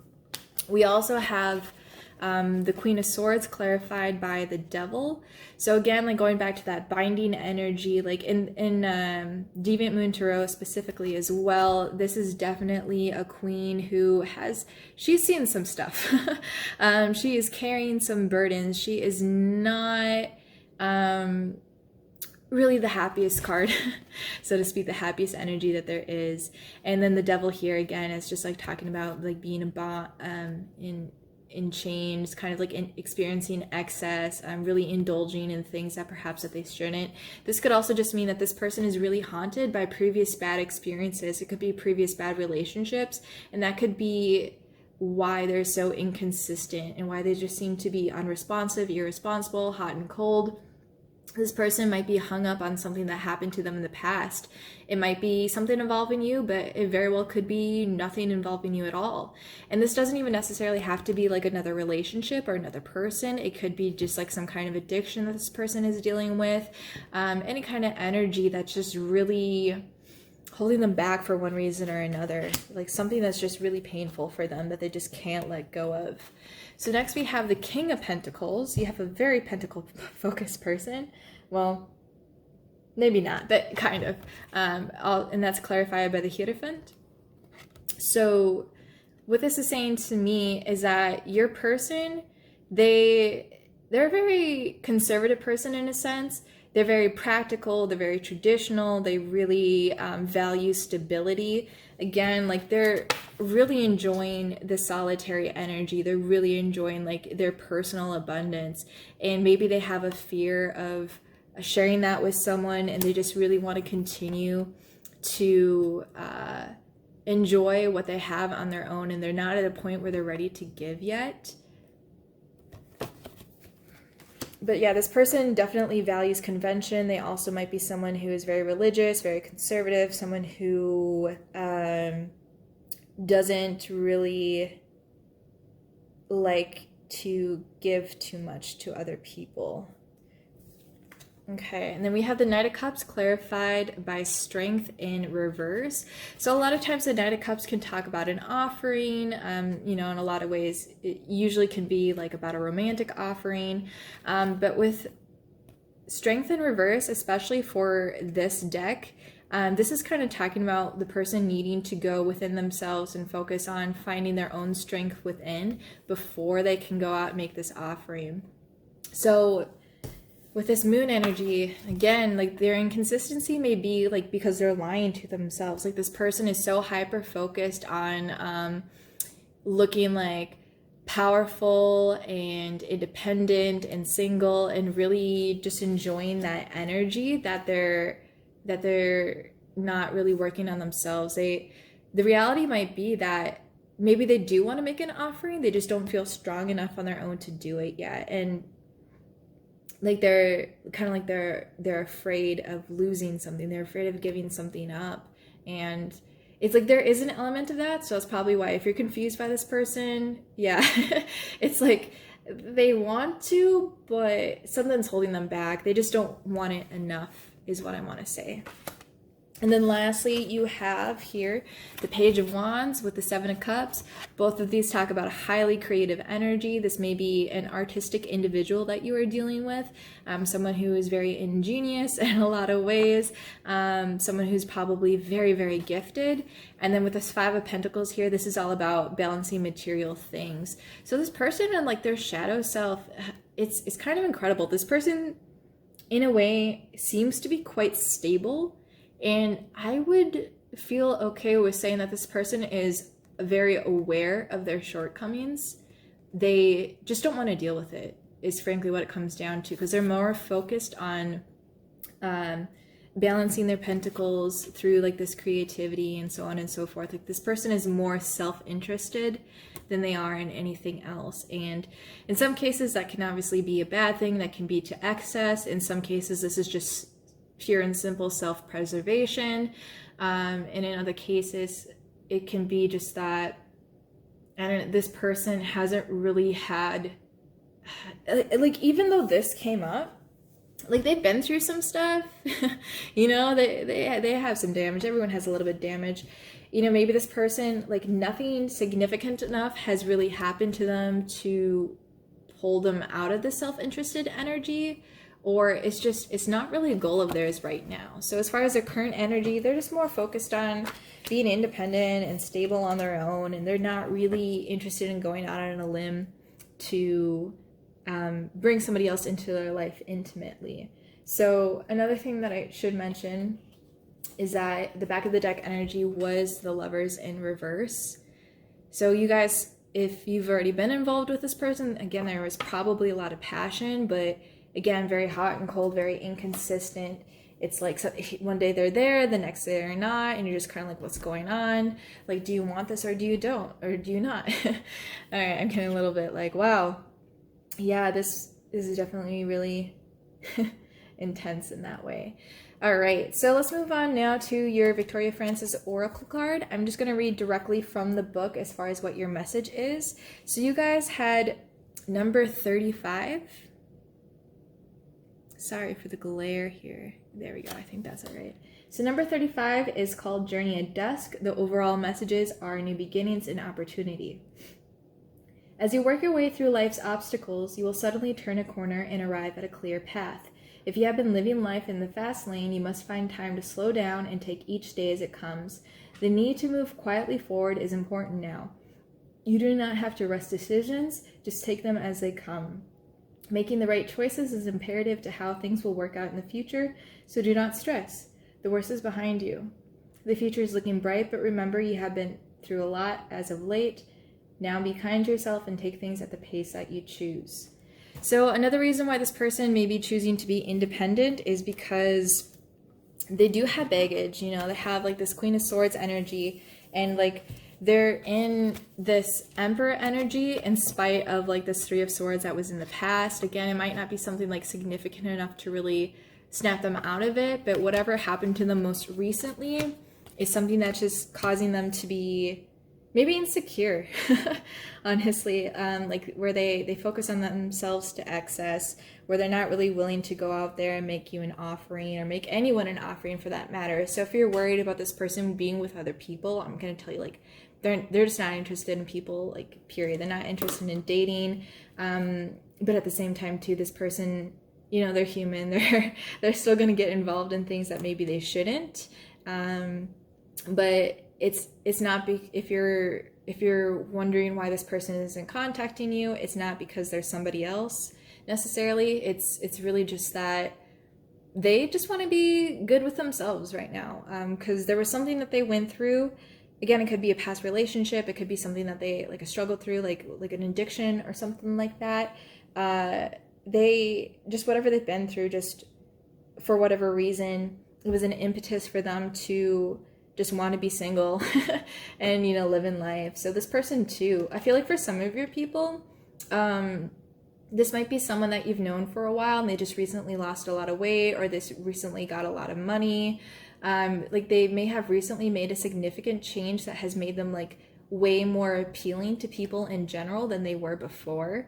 We also have the Queen of Swords clarified by the Devil. So again, like going back to that binding energy, like in Deviant Moon Tarot specifically as well, this is definitely a queen who she's seen some stuff. She is carrying some burdens. She is not really the happiest card, so to speak, the happiest energy that there is. And then the Devil here again is just like talking about like being in chains, kind of like experiencing excess, really indulging in things that perhaps that they shouldn't. This could also just mean that this person is really haunted by previous bad experiences. It could be previous bad relationships, and that could be why they're so inconsistent and why they just seem to be unresponsive, irresponsible, hot and cold. This person might be hung up on something that happened to them in the past. It might be something involving you, but it very well could be nothing involving you at all. And this doesn't even necessarily have to be like another relationship or another person. It could be just like some kind of addiction that this person is dealing with, any kind of energy that's just really holding them back for one reason or another, like something that's just really painful for them that they just can't let go of. So next we have the King of Pentacles. You have a very pentacle focused person. Well, maybe not, but kind of. And that's clarified by the Hierophant. So what this is saying to me is that your person, they're a very conservative person in a sense. They're very practical, they're very traditional, they really value stability. Again, like they're really enjoying the solitary energy. They're really enjoying like their personal abundance. And maybe they have a fear of sharing that with someone, and they just really want to continue to enjoy what they have on their own, and they're not at a point where they're ready to give yet. But yeah, this person definitely values convention. They also might be someone who is very religious, very conservative, someone who doesn't really like to give too much to other people. Okay, and then we have the Knight of Cups clarified by Strength in reverse. So a lot of times the Knight of Cups can talk about an offering, you know, in a lot of ways. It usually can be like about a romantic offering. But with Strength in reverse, especially for this deck, this is kind of talking about the person needing to go within themselves and focus on finding their own strength within before they can go out and make this offering. So with this moon energy, again, like their inconsistency may be like because they're lying to themselves. Like this person is so hyper focused on looking like powerful and independent and single and really just enjoying that energy that they're not really working on themselves. The reality might be that maybe they do want to make an offering, they just don't feel strong enough on their own to do it yet. And like they're kind of like they're afraid of losing something. They're afraid of giving something up. And it's like there is an element of that. So that's probably why if you're confused by this person, yeah, it's like they want to, but something's holding them back. They just don't want it enough is what I want to say. And then lastly, you have here the Page of Wands with the Seven of Cups. Both of these talk about a highly creative energy. This may be an artistic individual that you are dealing with, someone who is very ingenious in a lot of ways, someone who's probably very, very gifted. And then with this Five of Pentacles here, this is all about balancing material things. So this person and like their shadow self, it's kind of incredible. This person, in a way, seems to be quite stable. And I would feel okay with saying that this person is very aware of their shortcomings. They just don't want to deal with it, is frankly what it comes down to, because they're more focused on balancing their pentacles through like this creativity and so on and so forth. Like this person is more self-interested than they are in anything else. And in some cases that can obviously be a bad thing, that can be to excess. In some cases this is just pure and simple self-preservation, and in other cases it can be just that this person hasn't really had like, even though this came up, like, they've been through some stuff. You know, they have some damage. Everyone has a little bit of damage. You know, maybe this person, like, nothing significant enough has really happened to them to pull them out of the self-interested energy, or it's not really a goal of theirs right now. So as far as their current energy, they're just more focused on being independent and stable on their own, and they're not really interested in going out on a limb to bring somebody else into their life intimately. So another thing that I should mention is that the back of the deck energy was the Lovers in reverse. So you guys, if you've already been involved with this person, again, there was probably a lot of passion, but again, very hot and cold, very inconsistent. It's like one day they're there, the next day they're not, and you're just kind of like, what's going on? Like, do you want this or do you don't? Or do you not? All right, I'm getting a little bit like, wow. Yeah, this is definitely really intense in that way. All right, so let's move on now to your Victoria Francis Oracle card. I'm just going to read directly from the book as far as what your message is. So you guys had number 35. Sorry for the glare here. There we go. I think that's all right. So number 35 is called Journey at Dusk. The overall messages are new beginnings and opportunity. As you work your way through life's obstacles, you will suddenly turn a corner and arrive at a clear path. If you have been living life in the fast lane, you must find time to slow down and take each day as it comes. The need to move quietly forward is important now. You do not have to rush decisions, just take them as they come. Making the right choices is imperative to how things will work out in the future, so do not stress. The worst is behind you. The future is looking bright, but remember you have been through a lot as of late. Now be kind to yourself and take things at the pace that you choose. So another reason why this person may be choosing to be independent is because they do have baggage. You know, they have like this Queen of Swords energy, and like they're in this Emperor energy in spite of like this Three of Swords that was in the past. Again, it might not be something like significant enough to really snap them out of it, but whatever happened to them most recently is something that's just causing them to be maybe insecure, honestly, like where they focus on themselves to excess, where they're not really willing to go out there and make you an offering, or make anyone an offering for that matter. So if you're worried about this person being with other people, I'm going to tell you, like, they're just not interested in people, like, period. They're not interested in dating, but at the same time too, this person, you know, they're human. They're still going to get involved in things that maybe they shouldn't, but it's not if you're wondering why this person isn't contacting you, it's not because there's somebody else necessarily. It's really just that they just want to be good with themselves right now, because there was something that they went through. Again, it could be a past relationship, it could be something that they like a struggle through, like an addiction or something like that. They just, whatever they've been through, just for whatever reason, it was an impetus for them to just want to be single and, you know, live in life. So this person too, I feel like for some of your people, this might be someone that you've known for a while and they just recently lost a lot of weight, or this recently got a lot of money. Like they may have recently made a significant change that has made them like way more appealing to people in general than they were before.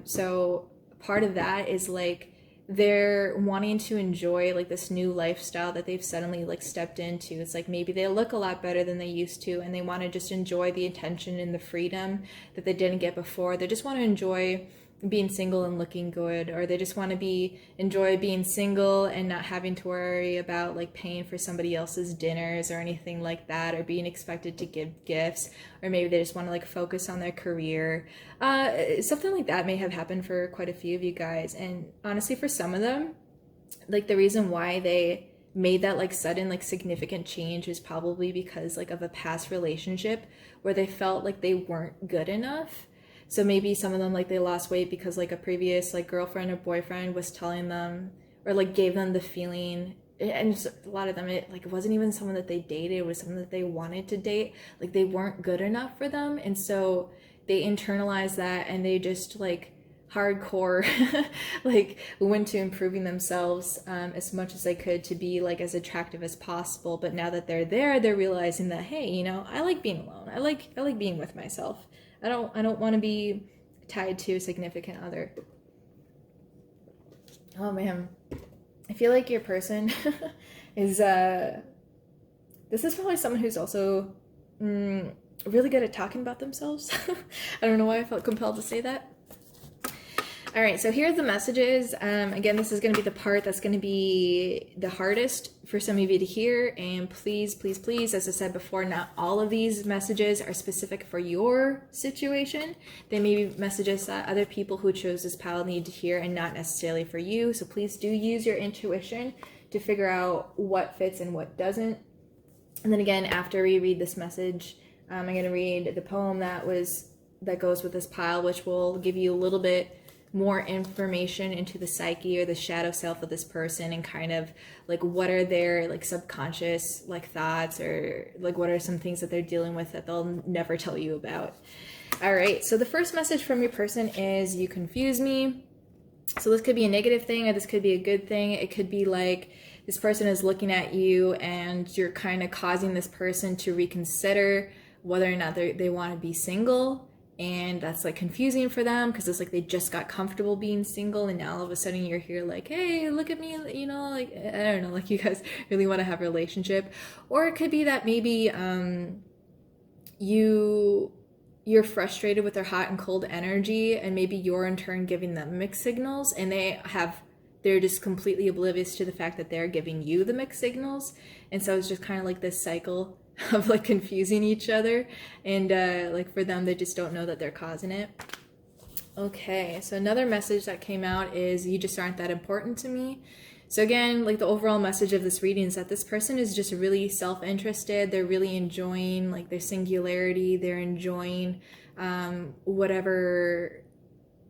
So part of that is like they're wanting to enjoy like this new lifestyle that they've suddenly like stepped into. It's like maybe they look a lot better than they used to, and they want to just enjoy the attention and the freedom that they didn't get before. They just want to enjoy being single and looking good, or they just want to enjoy being single and not having to worry about like paying for somebody else's dinners or anything like that, or being expected to give gifts, or maybe they just want to like focus on their career. Something like that may have happened for quite a few of you guys, and honestly for some of them, like the reason why they made that like sudden like significant change is probably because like of a past relationship where they felt like they weren't good enough. So maybe some of them, like they lost weight because like a previous like girlfriend or boyfriend was telling them, or like gave them the feeling, and just a lot of them, it wasn't even someone that they dated, it was someone that they wanted to date, like they weren't good enough for them. And so they internalized that, and they just like hardcore like went to improving themselves as much as they could to be like as attractive as possible. But now that they're there, they're realizing that, hey, you know, I like being alone, I like being with myself. I don't want to be tied to a significant other. Oh man, I feel like your person is this is probably someone who's also really good at talking about themselves. I don't know why I felt compelled to say that. All right, so here are the messages. Again, this is going to be the part that's going to be the hardest for some of you to hear. And please, please, please, as I said before, not all of these messages are specific for your situation. They may be messages that other people who chose this pile need to hear and not necessarily for you. So please do use your intuition to figure out what fits and what doesn't. And then again, after we read this message, I'm going to read the poem that goes with this pile, which will give you a little bit more information into the psyche or the shadow self of this person, and kind of like what are their like subconscious like thoughts, or like what are some things that they're dealing with that they'll never tell you about. All right, so the first message from your person is, you confuse me. So this could be a negative thing, or this could be a good thing. It could be like this person is looking at you and you're kind of causing this person to reconsider whether or not they want to be single. And that's like confusing for them, because it's like they just got comfortable being single, and now all of a sudden you're here like, hey, look at me, you know, like, I don't know, like you guys really want to have a relationship. Or it could be that maybe you're frustrated with their hot and cold energy, and maybe you're in turn giving them mixed signals, and they're just completely oblivious to the fact that they're giving you the mixed signals. And so it's just kind of like this cycle of like confusing each other, and like for them, they just don't know that they're causing it. Okay, so another message that came out is, you just aren't that important to me. So again, like the overall message of this reading is that this person is just really self-interested. They're really enjoying like their singularity. They're enjoying whatever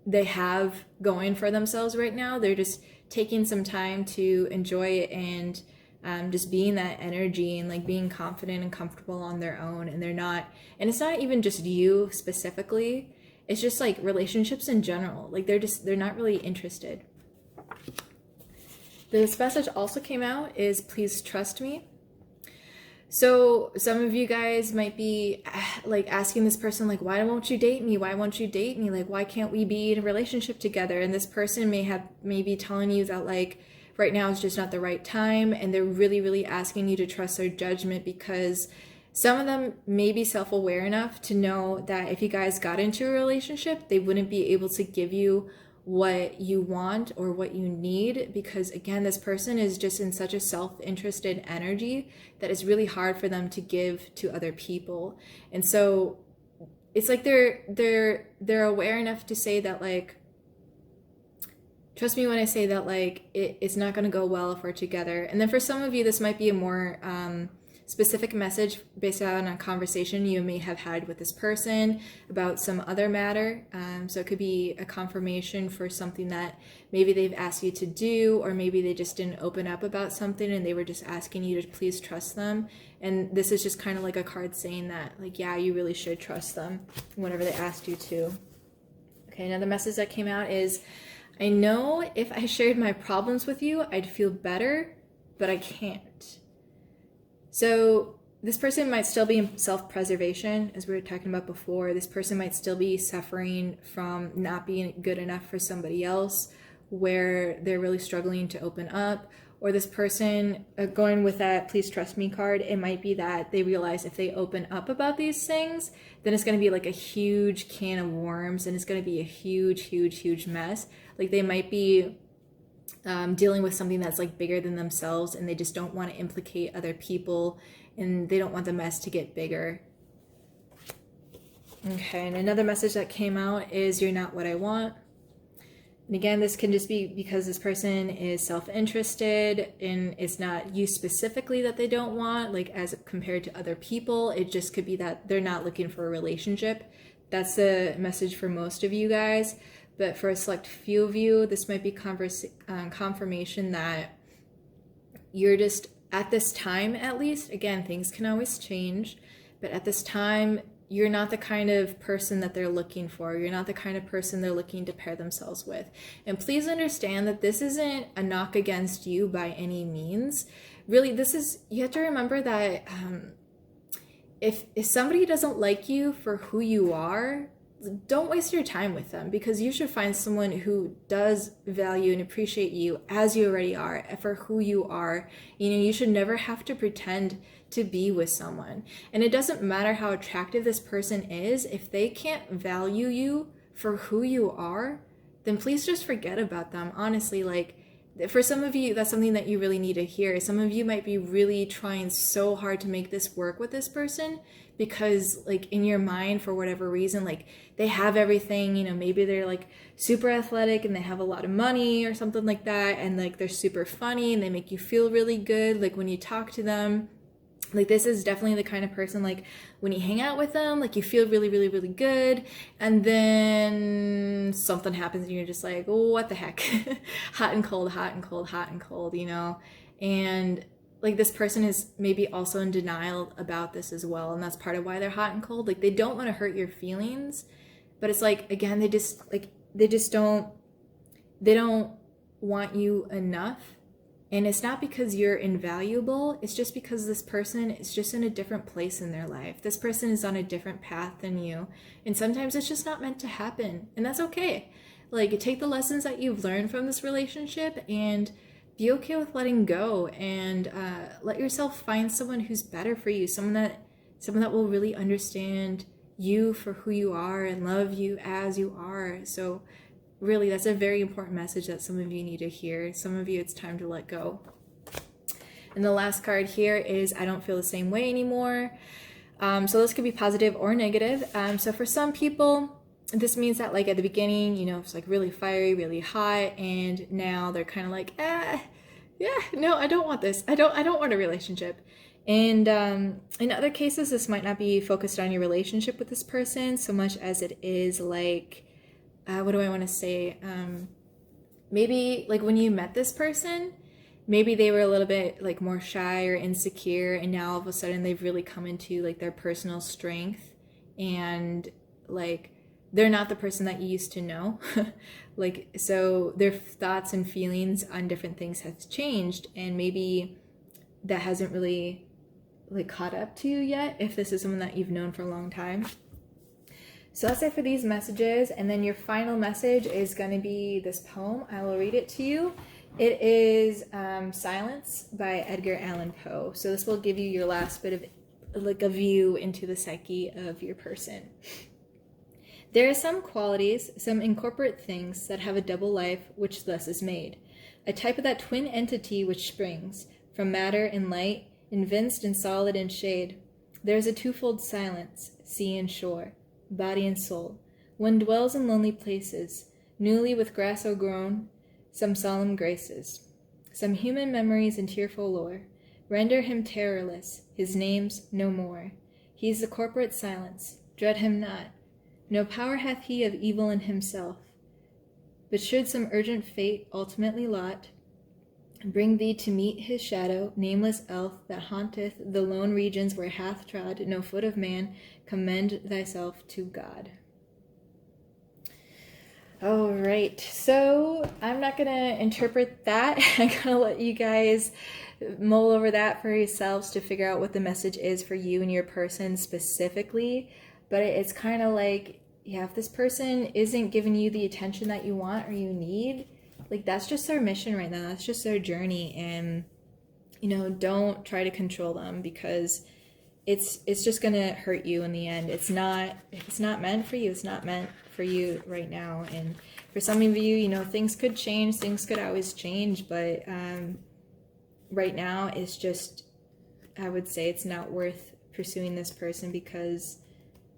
they have going for themselves right now. They're just taking some time to enjoy it, and just being that energy, and like being confident and comfortable on their own. And it's not even just you specifically, it's just like relationships in general. Like they're not really interested. This message also came out is, please trust me. So some of you guys might be like asking this person, like, why won't you date me? Why won't you date me? Like, why can't we be in a relationship together? And this person may be telling you that like, right now is just not the right time, and they're really, really asking you to trust their judgment, because some of them may be self-aware enough to know that if you guys got into a relationship, they wouldn't be able to give you what you want or what you need, because again, this person is just in such a self-interested energy that it's really hard for them to give to other people. And so it's like they're aware enough to say that like, trust me when I say that like it's not going to go well if we're together. And then for some of you, this might be a more specific message based on a conversation you may have had with this person about some other matter. So it could be a confirmation for something that maybe they've asked you to do, or maybe they just didn't open up about something and they were just asking you to please trust them. And this is just kind of like a card saying that like, yeah, you really should trust them whenever they asked you to. Okay, another message that came out is, I know if I shared my problems with you, I'd feel better, but I can't. So this person might still be in self-preservation, as we were talking about before. This person might still be suffering from not being good enough for somebody else, where they're really struggling to open up. Or this person, going with that please trust me card, it might be that they realize if they open up about these things, then it's going to be like a huge can of worms, and it's going to be a huge, huge, huge mess. Like they might be dealing with something that's like bigger than themselves, and they just don't want to implicate other people, and they don't want the mess to get bigger. Okay, and another message that came out is, you're not what I want. And again, this can just be because this person is self-interested, and it's not you specifically that they don't want, like as compared to other people. It just could be that they're not looking for a relationship. That's the message for most of you guys. But for a select few of you, this might be confirmation that you're just, at this time at least, again, things can always change, but at this time, you're not the kind of person that they're looking for. You're not the kind of person they're looking to pair themselves with. And please understand that this isn't a knock against you by any means. Really, you have to remember that if somebody doesn't like you for who you are, don't waste your time with them, because you should find someone who does value and appreciate you as you already are, for who you are. You know, you should never have to pretend to be with someone. And it doesn't matter how attractive this person is, if they can't value you for who you are, then please just forget about them. Honestly, like, for some of you, that's something that you really need to hear. Some of you might be really trying so hard to make this work with this person, because like in your mind, for whatever reason, like they have everything, you know, maybe they're like super athletic and they have a lot of money or something like that, and like they're super funny and they make you feel really good like when you talk to them. Like, this is definitely the kind of person, like, when you hang out with them, like, you feel really, really, really good, and then something happens and you're just like, oh, what the heck? Hot and cold, hot and cold, hot and cold, you know? And, like, this person is maybe also in denial about this as well, and that's part of why they're hot and cold. Like, they don't want to hurt your feelings, but it's like, again, they don't want you enough. And it's not because you're invaluable, it's just because this person is just in a different place in their life. This person is on a different path than you. And sometimes it's just not meant to happen. And that's okay. Like, take the lessons that you've learned from this relationship and be okay with letting go, and let yourself find someone who's better for you, someone that will really understand you for who you are and love you as you are. So really, that's a very important message that some of you need to hear. Some of you, it's time to let go. And the last card here is, I don't feel the same way anymore. So this could be positive or negative. So for some people, this means that, like, at the beginning, you know, it's like really fiery, really hot, and now they're kind of like, yeah, no, I don't want this. I don't want a relationship. And in other cases, this might not be focused on your relationship with this person so much as it is like, what do I want to say? Maybe like when you met this person, maybe they were a little bit like more shy or insecure, and now all of a sudden they've really come into like their personal strength, and like they're not the person that you used to know. Like, so their thoughts and feelings on different things has changed, and maybe that hasn't really like caught up to you yet, if this is someone that you've known for a long time. So that's it for these messages, and then your final message is going to be this poem. I will read it to you. It is Silence by Edgar Allan Poe. So this will give you your last bit of like a view into the psyche of your person. There are some qualities, some incorporate things that have a double life which thus is made, a type of that twin entity which springs from matter and light, evinced in solid and shade. There is a twofold silence, sea and shore, body and soul. One dwells in lonely places, newly with grass o'ergrown, some solemn graces, some human memories and tearful lore, render him terrorless, his name's no more. He's the corporate silence, dread him not. No power hath he of evil in himself. But should some urgent fate ultimately lot, bring thee to meet his shadow, nameless elf that haunteth the lone regions where hath trod no foot of man, commend thyself to God. All right, so I'm not going to interpret that. I'm going to let you guys mull over that for yourselves to figure out what the message is for you and your person specifically. But it's kind of like, yeah, if this person isn't giving you the attention that you want or you need, like, that's just their mission right now. That's just their journey. And, you know, don't try to control them, because it's just going to hurt you in the end. It's not meant for you. It's not meant for you right now. And for some of you, you know, things could change. Things could always change. But right now, it's just, I would say it's not worth pursuing this person, because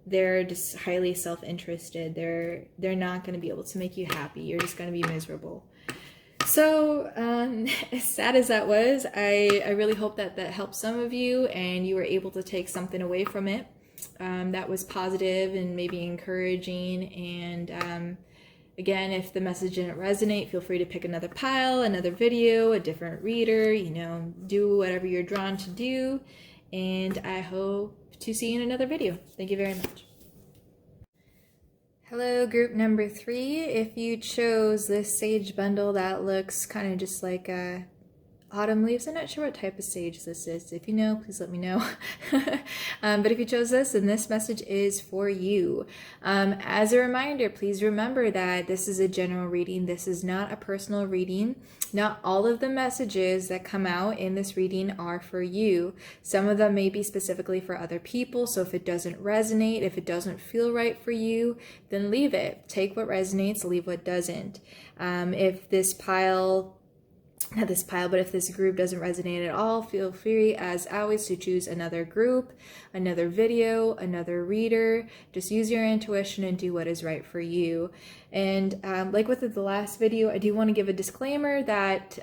they're just highly self-interested. They're not going to be able to make you happy. You're just going to be miserable. So as sad as that was, I really hope that helped some of you and you were able to take something away from it that was positive and maybe encouraging. And again, if the message didn't resonate, feel free to pick another pile, another video, a different reader, you know, do whatever you're drawn to do. And I hope to see you in another video. Thank you very much. Hello, group number 3. If you chose this sage bundle that looks kind of just like a autumn leaves. I'm not sure what type of sage this is. If you know, please let me know. But if you chose this, then this message is for you. As a reminder, please remember that this is a general reading. This is not a personal reading. Not all of the messages that come out in this reading are for you. Some of them may be specifically for other people. So if it doesn't resonate, if it doesn't feel right for you, then leave it. Take what resonates, leave what doesn't. If this group doesn't resonate at all, feel free, as always, to choose another group, another video, another reader. Just use your intuition and do what is right for you. And like with the last video, I do want to give a disclaimer that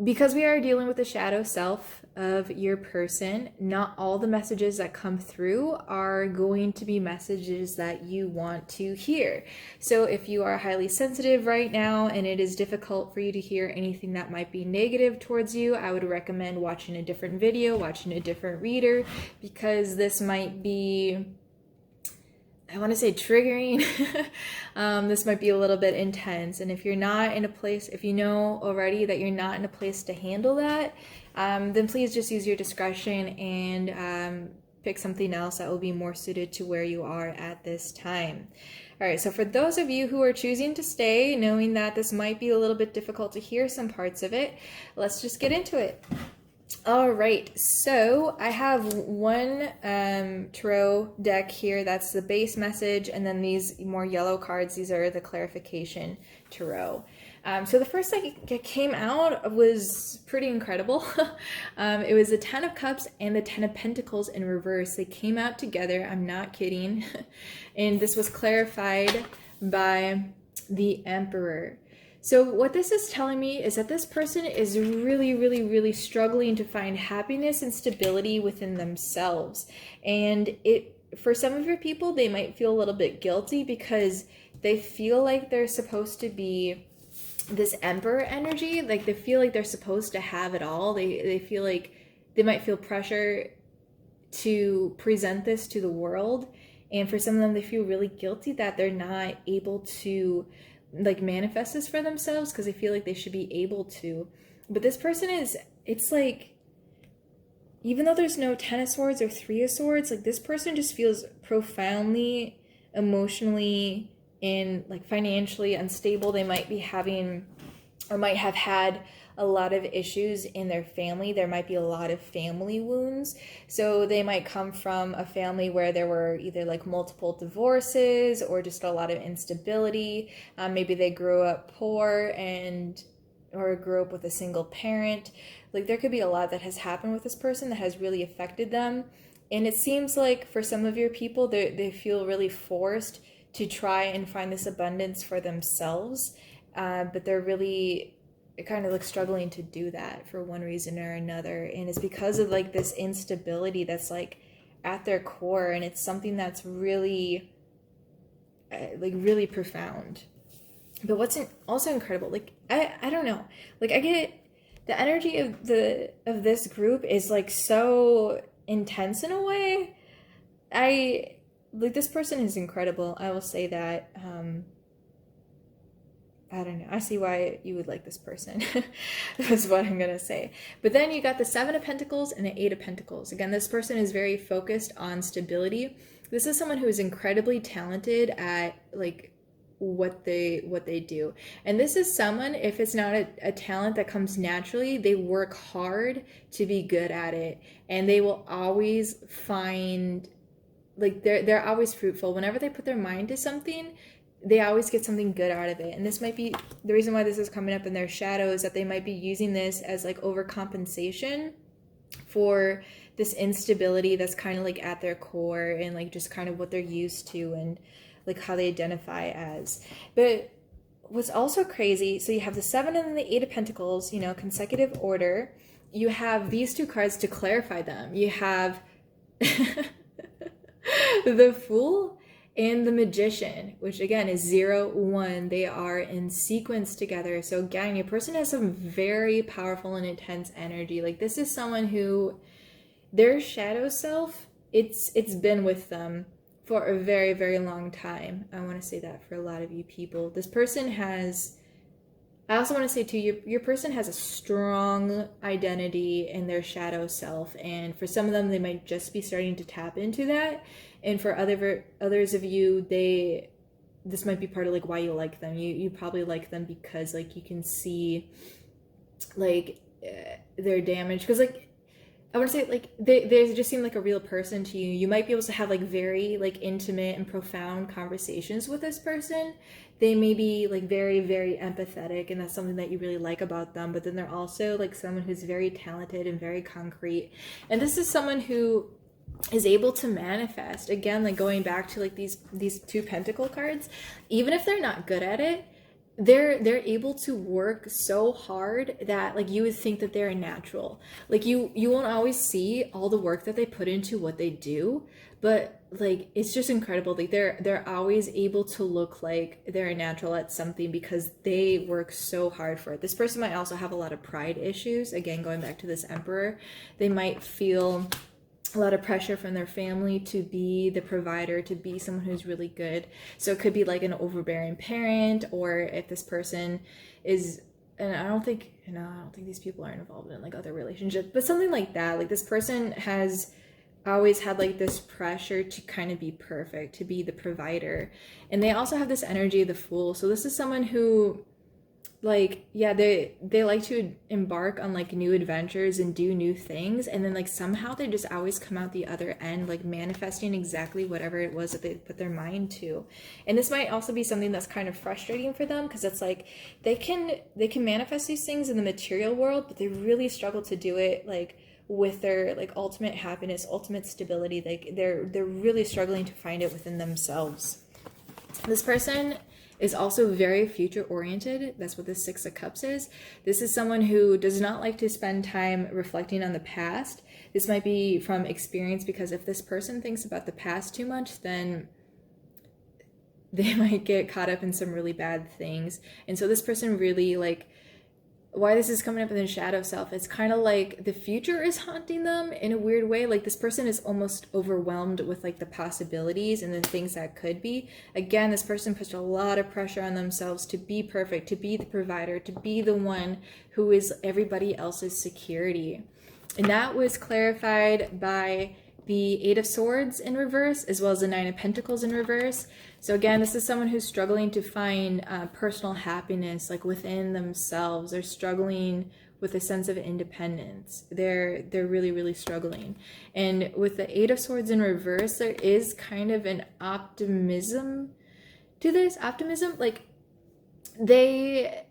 because we are dealing with the shadow self of your person, not all the messages that come through are going to be messages that you want to hear. So if you are highly sensitive right now and it is difficult for you to hear anything that might be negative towards you, I would recommend watching a different video, watching a different reader, because this might be, I want to say, triggering. This might be a little bit intense. And if you're not in a place, if you know already that you're not in a place to handle that, then please just use your discretion and pick something else that will be more suited to where you are at this time. All right, so for those of you who are choosing to stay, knowing that this might be a little bit difficult to hear some parts of it, let's just get into it. All right, so I have one tarot deck here. That's the base message, and then these more yellow cards, these are the clarification tarot. So the first that came out was pretty incredible. It was the 10 of Cups and the 10 of Pentacles in reverse. They came out together, I'm not kidding. And this was clarified by the Emperor. So what this is telling me is that this person is really, really, really struggling to find happiness and stability within themselves. And for some of your people, they might feel a little bit guilty because they feel like they're supposed to be this Emperor energy. Like they feel like they're supposed to have it all. They feel like they might feel pressure to present this to the world. And for some of them, they feel really guilty that they're not able to like manifest this for themselves because they feel like they should be able to. But this person it's like, even though there's no 10 of Swords or 3 of Swords, like this person just feels profoundly emotionally and like financially unstable. They might be having or might have had a lot of issues in their family. There might be a lot of family wounds. So they might come from a family where there were either like multiple divorces or just a lot of instability. Maybe they grew up poor or grew up with a single parent. Like there could be a lot that has happened with this person that has really affected them. And it seems like for some of your people, they feel really forced to try and find this abundance for themselves. But they're really kind of like struggling to do that for one reason or another. And it's because of like this instability that's like at their core. And it's something that's really, like really profound. But what's also incredible, like, I don't know, like I get the energy of this group is like so intense in a way. Like this person is incredible. I will say that. I don't know. I see why you would like this person. That's what I'm going to say. But then you got the 7 of Pentacles and the 8 of Pentacles. Again, this person is very focused on stability. This is someone who is incredibly talented at like what they do. And this is someone, if it's not a talent that comes naturally, they work hard to be good at it. And they will always find, like they're always fruitful. Whenever they put their mind to something, they always get something good out of it. And this might be the reason why this is coming up in their shadow, is that they might be using this as like overcompensation for this instability that's kind of like at their core and like just kind of what they're used to and like how they identify as. But what's also crazy, so you have the 7 and then the 8 of Pentacles, you know, consecutive order. You have these two cards to clarify them. You have the Fool and the Magician, which again is 0, 1. They are in sequence together. So again, your person has some very powerful and intense energy. Like this is someone who, their shadow self, it's been with them for a very, very long time. I want to say that for a lot of you people. This person has I also want to say too, your person has a strong identity in their shadow self, and for some of them, they might just be starting to tap into that, and for others of you, this might be part of like why you like them. You probably like them because like you can see like their damage, because like I want to say like they just seem like a real person to you. You might be able to have like very like intimate and profound conversations with this person. They may be like very, very empathetic, and that's something that you really like about them. But then they're also like someone who's very talented and very concrete. And this is someone who is able to manifest. Again, like going back to like these two pentacle cards, even if they're not good at it, they're able to work so hard that like you would think that they're a natural. Like you won't always see all the work that they put into what they do, but like it's just incredible. Like they're always able to look like they're a natural at something because they work so hard for it. This person might also have a lot of pride issues. Again, going back to this Emperor, they might feel a lot of pressure from their family to be the provider, to be someone who's really good. So it could be like an overbearing parent, or if this person is, and I don't think these people are involved in like other relationships, but something like that. Like this person has always had like this pressure to kind of be perfect, to be the provider. And they also have this energy of the Fool. So this is someone who, like, yeah, they like to embark on like new adventures and do new things, and then like somehow they just always come out the other end like manifesting exactly whatever it was that they put their mind to. And this might also be something that's kind of frustrating for them, because it's like they can manifest these things in the material world, but they really struggle to do it like with their like ultimate happiness, ultimate stability. Like they're really struggling to find it within themselves. This person is also very future oriented. That's what the Six of Cups is. This is someone who does not like to spend time reflecting on the past. This might be from experience, because if this person thinks about the past too much, then they might get caught up in some really bad things. And so this person really like, why this is coming up in the shadow self, it's kind of like the future is haunting them in a weird way. Like this person is almost overwhelmed with like the possibilities and the things that could be. Again, this person puts a lot of pressure on themselves to be perfect, to be the provider, to be the one who is everybody else's security. And that was clarified by the Eight of Swords in reverse, as well as the Nine of Pentacles in reverse. So again, this is someone who's struggling to find personal happiness like within themselves. They're struggling with a sense of independence. They're really, really struggling. And with the Eight of Swords in reverse, there is kind of an optimism to this. Optimism, like they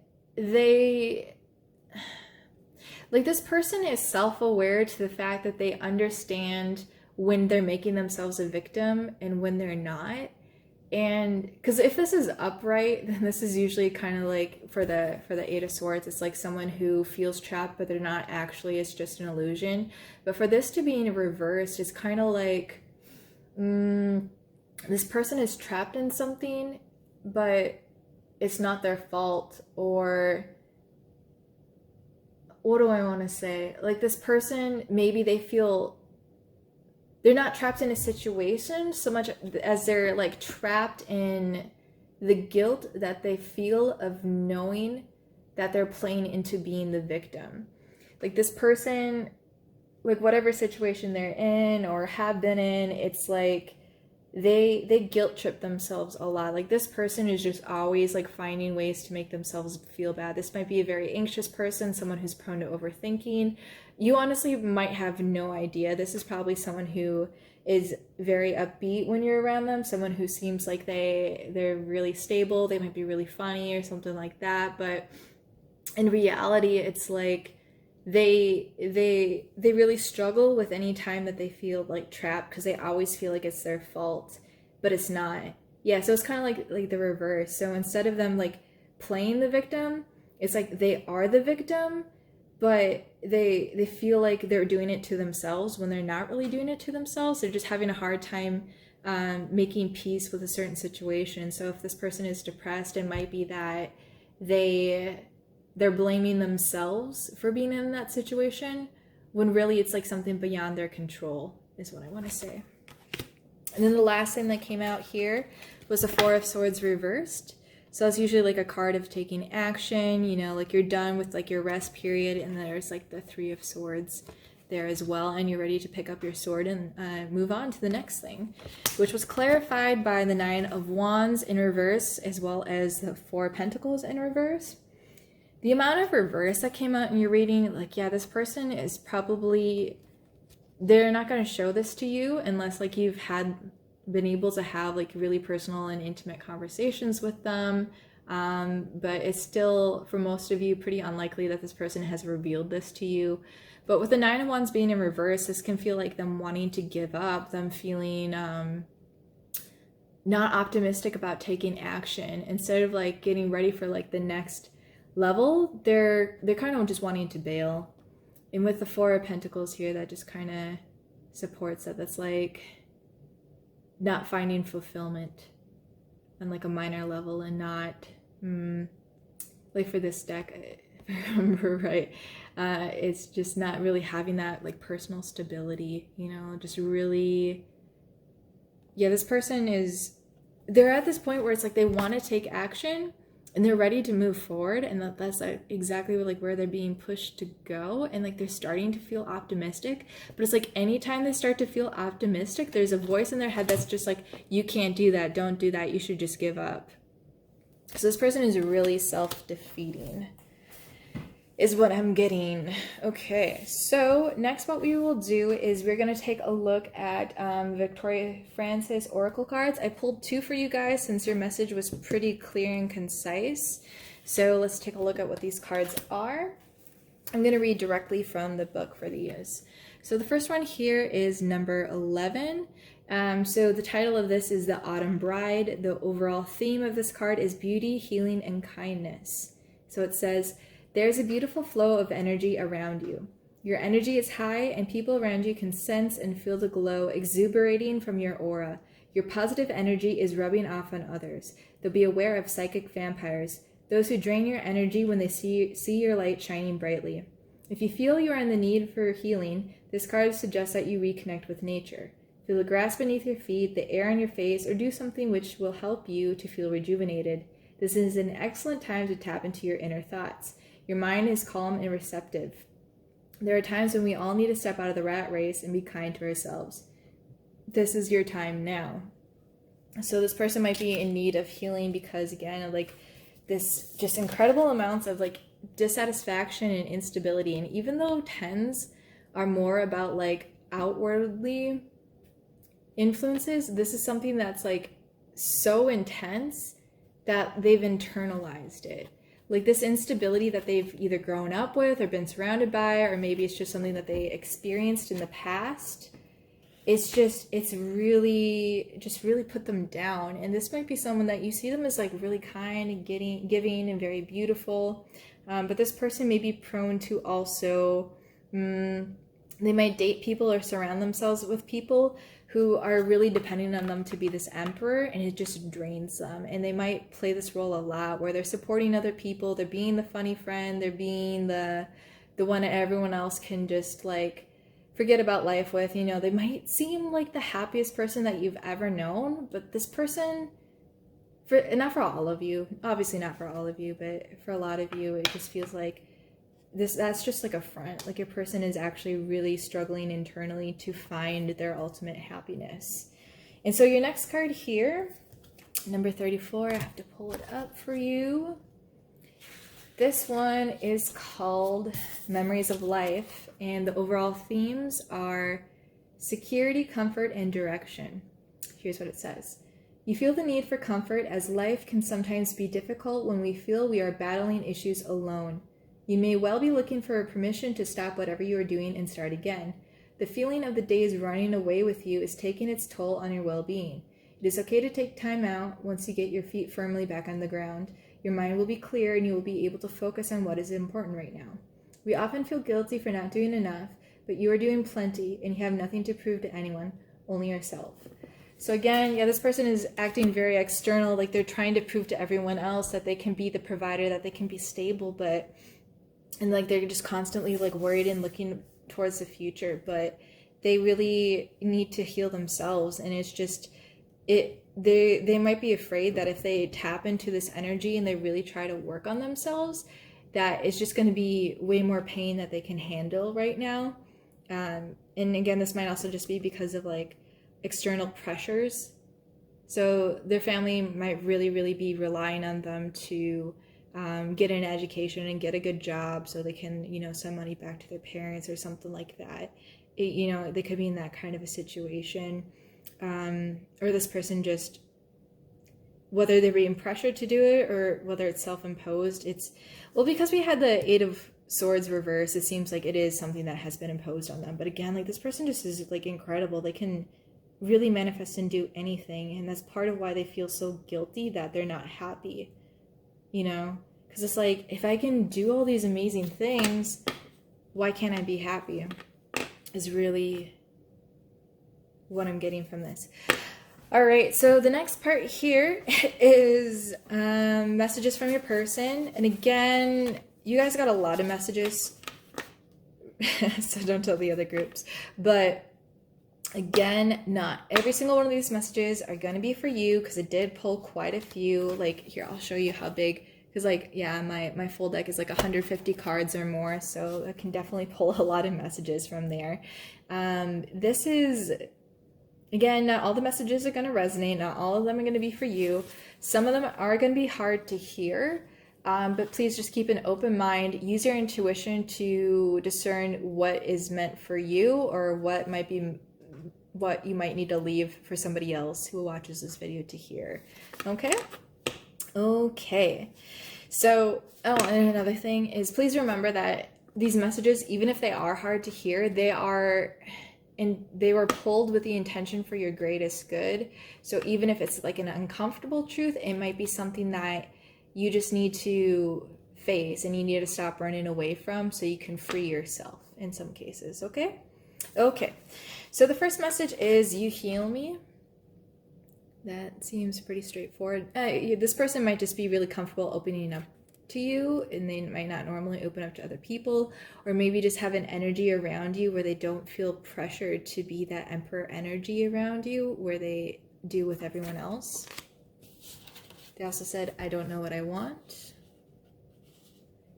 like this person is self-aware to the fact that they understand when they're making themselves a victim and when they're not. And because if this is upright, then this is usually kind of like for the Eight of Swords, it's like someone who feels trapped but they're not actually, it's just an illusion. But for this to be in reverse, it's kind of like this person is trapped in something, but it's not their fault. Or what do I want to say? Like this person, maybe they feel they're not trapped in a situation so much as they're like trapped in the guilt that they feel of knowing that they're playing into being the victim. Like this person, like whatever situation they're in or have been in, it's like they guilt trip themselves a lot. Like this person is just always like finding ways to make themselves feel bad. This might be a very anxious person, someone who's prone to overthinking. You honestly might have no idea. This is probably someone who is very upbeat when you're around them, someone who seems like they're really stable, they might be really funny or something like that, but in reality it's like they really struggle with any time that they feel like trapped, because they always feel like it's their fault, but it's not. Yeah, so it's kind of like the reverse. So instead of them like playing the victim, it's like they are the victim, but they feel like they're doing it to themselves when they're not really doing it to themselves. They're just having a hard time making peace with a certain situation. So if this person is depressed, it might be that they're blaming themselves for being in that situation, when really it's like something beyond their control, is what I want to say. And then the last thing that came out here was the Four of Swords reversed. So that's usually like a card of taking action, you know, like you're done with like your rest period, and there's like the Three of Swords there as well, and you're ready to pick up your sword and move on to the next thing, which was clarified by the Nine of Wands in reverse, as well as the Four of Pentacles in reverse. The amount of reverse that came out in your reading, like, yeah, this person is probably, they're not going to show this to you unless like you've been able to have like really personal and intimate conversations with them. But it's still, for most of you, pretty unlikely that this person has revealed this to you. But with the Nine of Wands being in reverse, this can feel like them wanting to give up, them feeling not optimistic about taking action. Instead of like getting ready for like the next level, they're kind of just wanting to bail. And with the Four of Pentacles here, that just kind of supports that. That's like not finding fulfillment on like a minor level, and not like for this deck, if I remember right, it's just not really having that like personal stability, you know, just really, yeah, this person is, they're at this point where it's like they want to take action and they're ready to move forward, and that's like exactly like where they're being pushed to go, and like they're starting to feel optimistic. But it's like anytime they start to feel optimistic, there's a voice in their head that's just like, you can't do that, don't do that, you should just give up. So this person is really self-defeating, is what I'm getting. Okay, so next what we will do is we're going to take a look at Victoria Francis Oracle cards. I pulled two for you guys since your message was pretty clear and concise. So let's take a look at what these cards are. I'm going to read directly from the book for these. So the first one here is number 11. So the title of this is The Autumn Bride. The overall theme of this card is beauty, healing, and kindness. So it says, there's a beautiful flow of energy around you. Your energy is high, and people around you can sense and feel the glow exuberating from your aura. Your positive energy is rubbing off on others. They'll be aware of psychic vampires, those who drain your energy when they see your light shining brightly. If you feel you are in the need for healing, this card suggests that you reconnect with nature. Feel the grass beneath your feet, the air on your face, or do something which will help you to feel rejuvenated. This is an excellent time to tap into your inner thoughts. Your mind is calm and receptive. There are times when we all need to step out of the rat race and be kind to ourselves. This is your time now. So this person might be in need of healing because, again, of like this just incredible amounts of like dissatisfaction and instability. And even though tens are more about like outwardly influences, this is something that's like so intense that they've internalized it. Like this instability that they've either grown up with or been surrounded by, or maybe it's just something that they experienced in the past. It's really put them down. And this might be someone that you see them as like really kind and giving and very beautiful. But this person may be prone to also, they might date people or surround themselves with people who are really depending on them to be this emperor, and it just drains them. And they might play this role a lot where they're supporting other people, they're being the funny friend, they're being the one that everyone else can just like forget about life with. You know, they might seem like the happiest person that you've ever known, but this person, not for all of you, obviously not for all of you, but for a lot of you, it just feels like that's just like a front. Like your person is actually really struggling internally to find their ultimate happiness. And so your next card here, number 34, I have to pull it up for you. This one is called Memories of Life, and the overall themes are security, comfort, and direction. Here's what it says. You feel the need for comfort as life can sometimes be difficult when we feel we are battling issues alone. You may well be looking for permission to stop whatever you are doing and start again. The feeling of the days running away with you is taking its toll on your well-being. It is okay to take time out once you get your feet firmly back on the ground. Your mind will be clear and you will be able to focus on what is important right now. We often feel guilty for not doing enough, but you are doing plenty and you have nothing to prove to anyone, only yourself. So again, yeah, this person is acting very external, like they're trying to prove to everyone else that they can be the provider, that they can be stable, and like they're just constantly like worried and looking towards the future, but they really need to heal themselves. And it's just, they might be afraid that if they tap into this energy and they really try to work on themselves, that it's just going to be way more pain that they can handle right now. And again, this might also just be because of like external pressures. So their family might really, really be relying on them to get an education and get a good job so they can, you know, send money back to their parents or something like that. You know, they could be in that kind of a situation. Or this person just, whether they're being pressured to do it or whether it's self-imposed, it's, well, because we had the Eight of Swords reverse, it seems like it is something that has been imposed on them. But again, like this person just is like incredible. They can really manifest and do anything, and that's part of why they feel so guilty that they're not happy, you know, because it's like, if I can do all these amazing things, why can't I be happy, is really what I'm getting from this. All right, so the next part here is messages from your person. And again, you guys got a lot of messages, so don't tell the other groups. But again, not every single one of these messages are going to be for you, because it did pull quite a few. Like here, I'll show you how big, because like, yeah, my full deck is like 150 cards or more, so I can definitely pull a lot of messages from there. This is, again, not all the messages are going to resonate. Not all of them are going to be for you. Some of them are going to be hard to hear, but please just keep an open mind. Use your intuition to discern what is meant for you, or what might be, what you might need to leave for somebody else who watches this video to hear. Okay? Okay. So, oh, and another thing is, please remember that these messages, even if they are hard to hear, they are, and they were pulled with the intention for your greatest good. So even if it's like an uncomfortable truth, it might be something that you just need to face and you need to stop running away from, so you can free yourself in some cases. Okay? Okay. So the first message is, you heal me. That seems pretty straightforward. This person might just be really comfortable opening up to you, and they might not normally open up to other people, or maybe just have an energy around you where they don't feel pressured to be that emperor energy around you where they do with everyone else. They also said, I don't know what I want.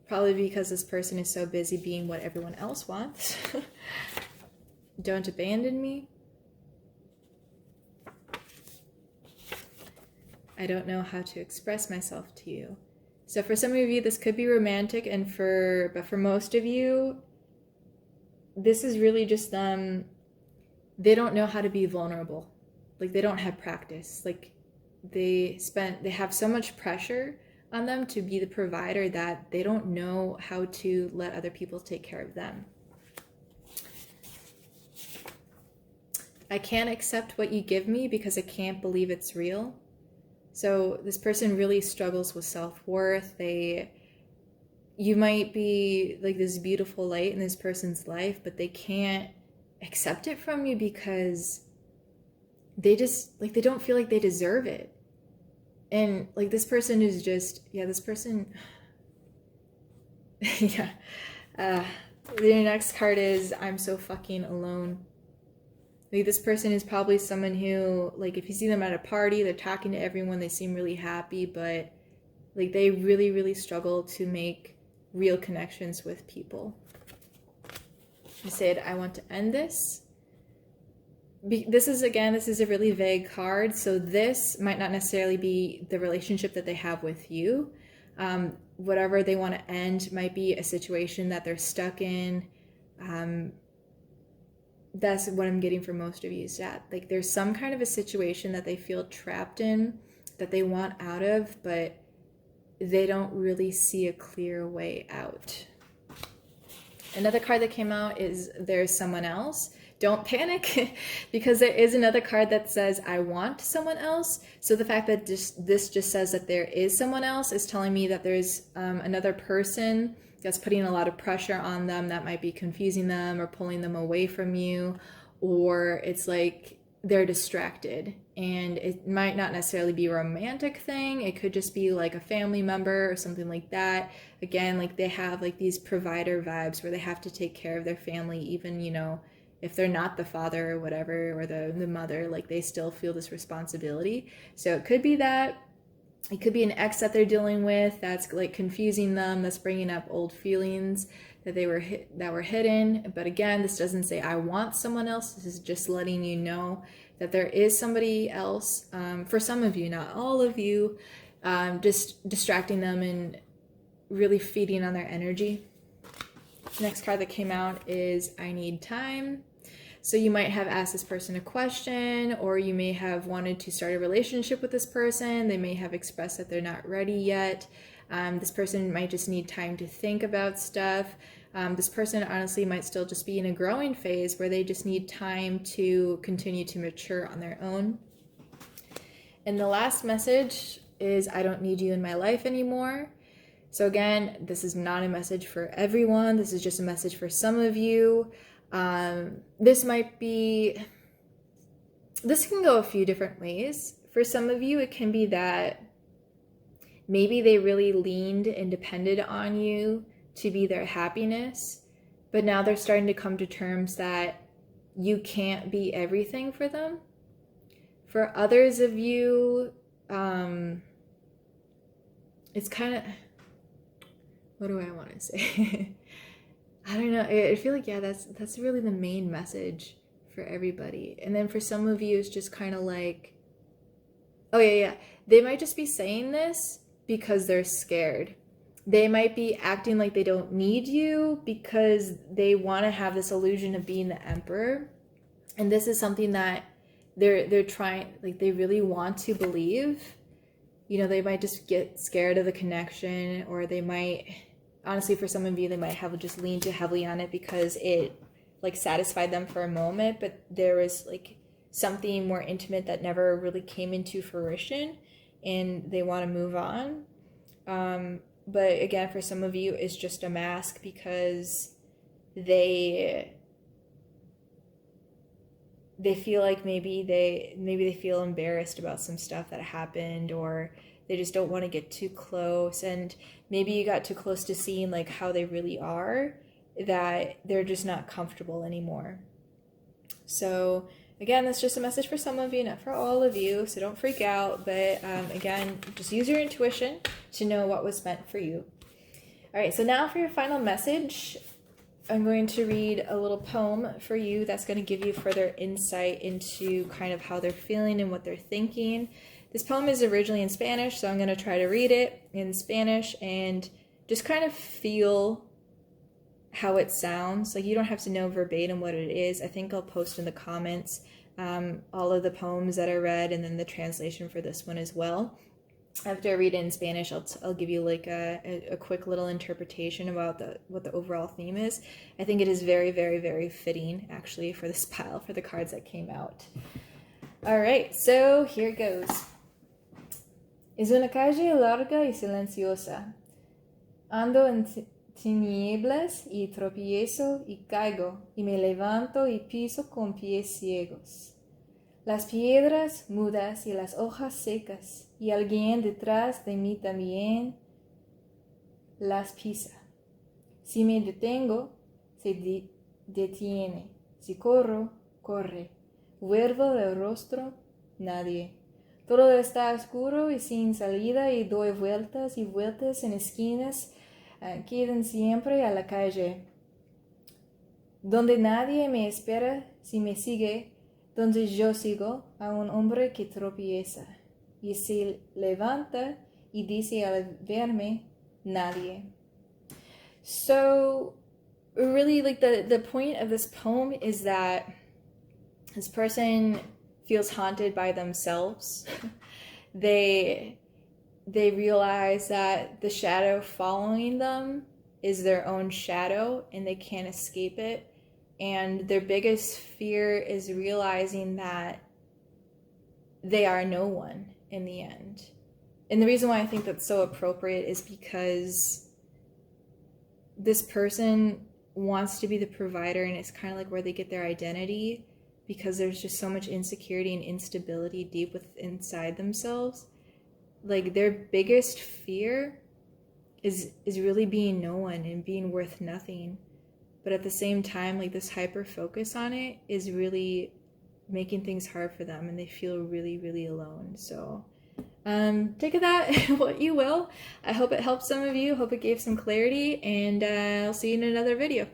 Probably because this person is so busy being what everyone else wants. Don't abandon me. I don't know how to express myself to you. So for some of you, this could be romantic, but for most of you, this is really just them. They don't know how to be vulnerable. Like, they don't have practice. Like, they have so much pressure on them to be the provider that they don't know how to let other people take care of them. I can't accept what you give me because I can't believe it's real. So this person really struggles with self-worth. You might be like this beautiful light in this person's life, but they can't accept it from you because they just, like, they don't feel like they deserve it. And like, this person is just, yeah, this person, yeah. The next card is, I'm so fucking alone. Like, this person is probably someone who, like, if you see them at a party, they're talking to everyone, they seem really happy, but like, they really, really struggle to make real connections with people. I said, I want to end this. This is a really vague card, so this might not necessarily be the relationship that they have with you. Whatever they want to end might be a situation that they're stuck in. That's what I'm getting from most of you, is that like, there's some kind of a situation that they feel trapped in, that they want out of, but they don't really see a clear way out. Another card that came out is, there's someone else. Don't panic, because there is another card that says, I want someone else. So the fact that this just says that there is someone else is telling me that there's another person that's putting a lot of pressure on them, that might be confusing them or pulling them away from you, or it's like they're distracted. And it might not necessarily be a romantic thing. It could just be like a family member or something like that. Again, like, they have like these provider vibes where they have to take care of their family, even, you know, if they're not the father or whatever, or the mother, like they still feel this responsibility. So it could be that. It could be an ex that they're dealing with that's like confusing them, that's bringing up old feelings that were hidden. But again, this doesn't say I want someone else. This is just letting you know that there is somebody else. For some of you, not all of you, just distracting them and really feeding on their energy. The next card that came out is I need time. So you might have asked this person a question, or you may have wanted to start a relationship with this person. They may have expressed that they're not ready yet. This person might just need time to think about stuff. This person honestly might still just be in a growing phase where they just need time to continue to mature on their own. And the last message is I don't need you in my life anymore. So again, this is not a message for everyone. This is just a message for some of you. This can go a few different ways. For some of you, it can be that maybe they really leaned and depended on you to be their happiness, but now they're starting to come to terms that you can't be everything for them. For others of you, it's kind of, what do I want to say? I don't know. I feel like, yeah, that's really the main message for everybody. And then for some of you, it's just kind of like, oh yeah. They might just be saying this because they're scared. They might be acting like they don't need you because they want to have this illusion of being the emperor. And this is something that they're trying, like they really want to believe. You know, they might just get scared of the connection, or they might, honestly, for some of you, they might have just leaned too heavily on it because it like satisfied them for a moment, but there was like something more intimate that never really came into fruition and they want to move on. But again, for some of you, it's just a mask because they feel like maybe they feel embarrassed about some stuff that happened, or they just don't want to get too close. And maybe you got too close to seeing like how they really are, that they're just not comfortable anymore. So again, that's just a message for some of you, not for all of you, so don't freak out. But again, just use your intuition to know what was meant for you. All right, so now for your final message, I'm going to read a little poem for you that's going to give you further insight into kind of how they're feeling and what they're thinking. This poem is originally in Spanish, so I'm going to try to read it in Spanish and just kind of feel how it sounds. Like, you don't have to know verbatim what it is. I think I'll post in the comments all of the poems that I read and then the translation for this one as well. After I read it in Spanish, I'll give you like a quick little interpretation about what the overall theme is. I think it is very, very, very fitting actually for this pile, for the cards that came out. All right, so here it goes. Es una calle larga y silenciosa. Ando en tinieblas y tropiezo y caigo y me levanto y piso con pies ciegos. Las piedras mudas y las hojas secas, y alguien detrás de mí también las pisa. Si me detengo, se detiene. Si corro, corre. Vuelvo del rostro, nadie. Todo está oscuro y sin salida, y doy vueltas y vueltas en esquinas, quedan siempre a la calle. Donde nadie me espera, si me sigue, donde yo sigo a un hombre que tropieza y se levanta y dice al verme, nadie. So really, like, the point of this poem is that this person feels haunted by themselves. They realize that the shadow following them is their own shadow and they can't escape it. And their biggest fear is realizing that they are no one in the end. And the reason why I think that's so appropriate is because this person wants to be the provider, and it's kind of like where they get their identity, because there's just so much insecurity and instability deep inside themselves. Like, their biggest fear is really being no one and being worth nothing. but at the same time, like this hyper focus on it is really making things hard for them, and they feel really, really alone. So take of that what you will. I hope it helped some of you. Hope it gave some clarity, and I'll see you in another video.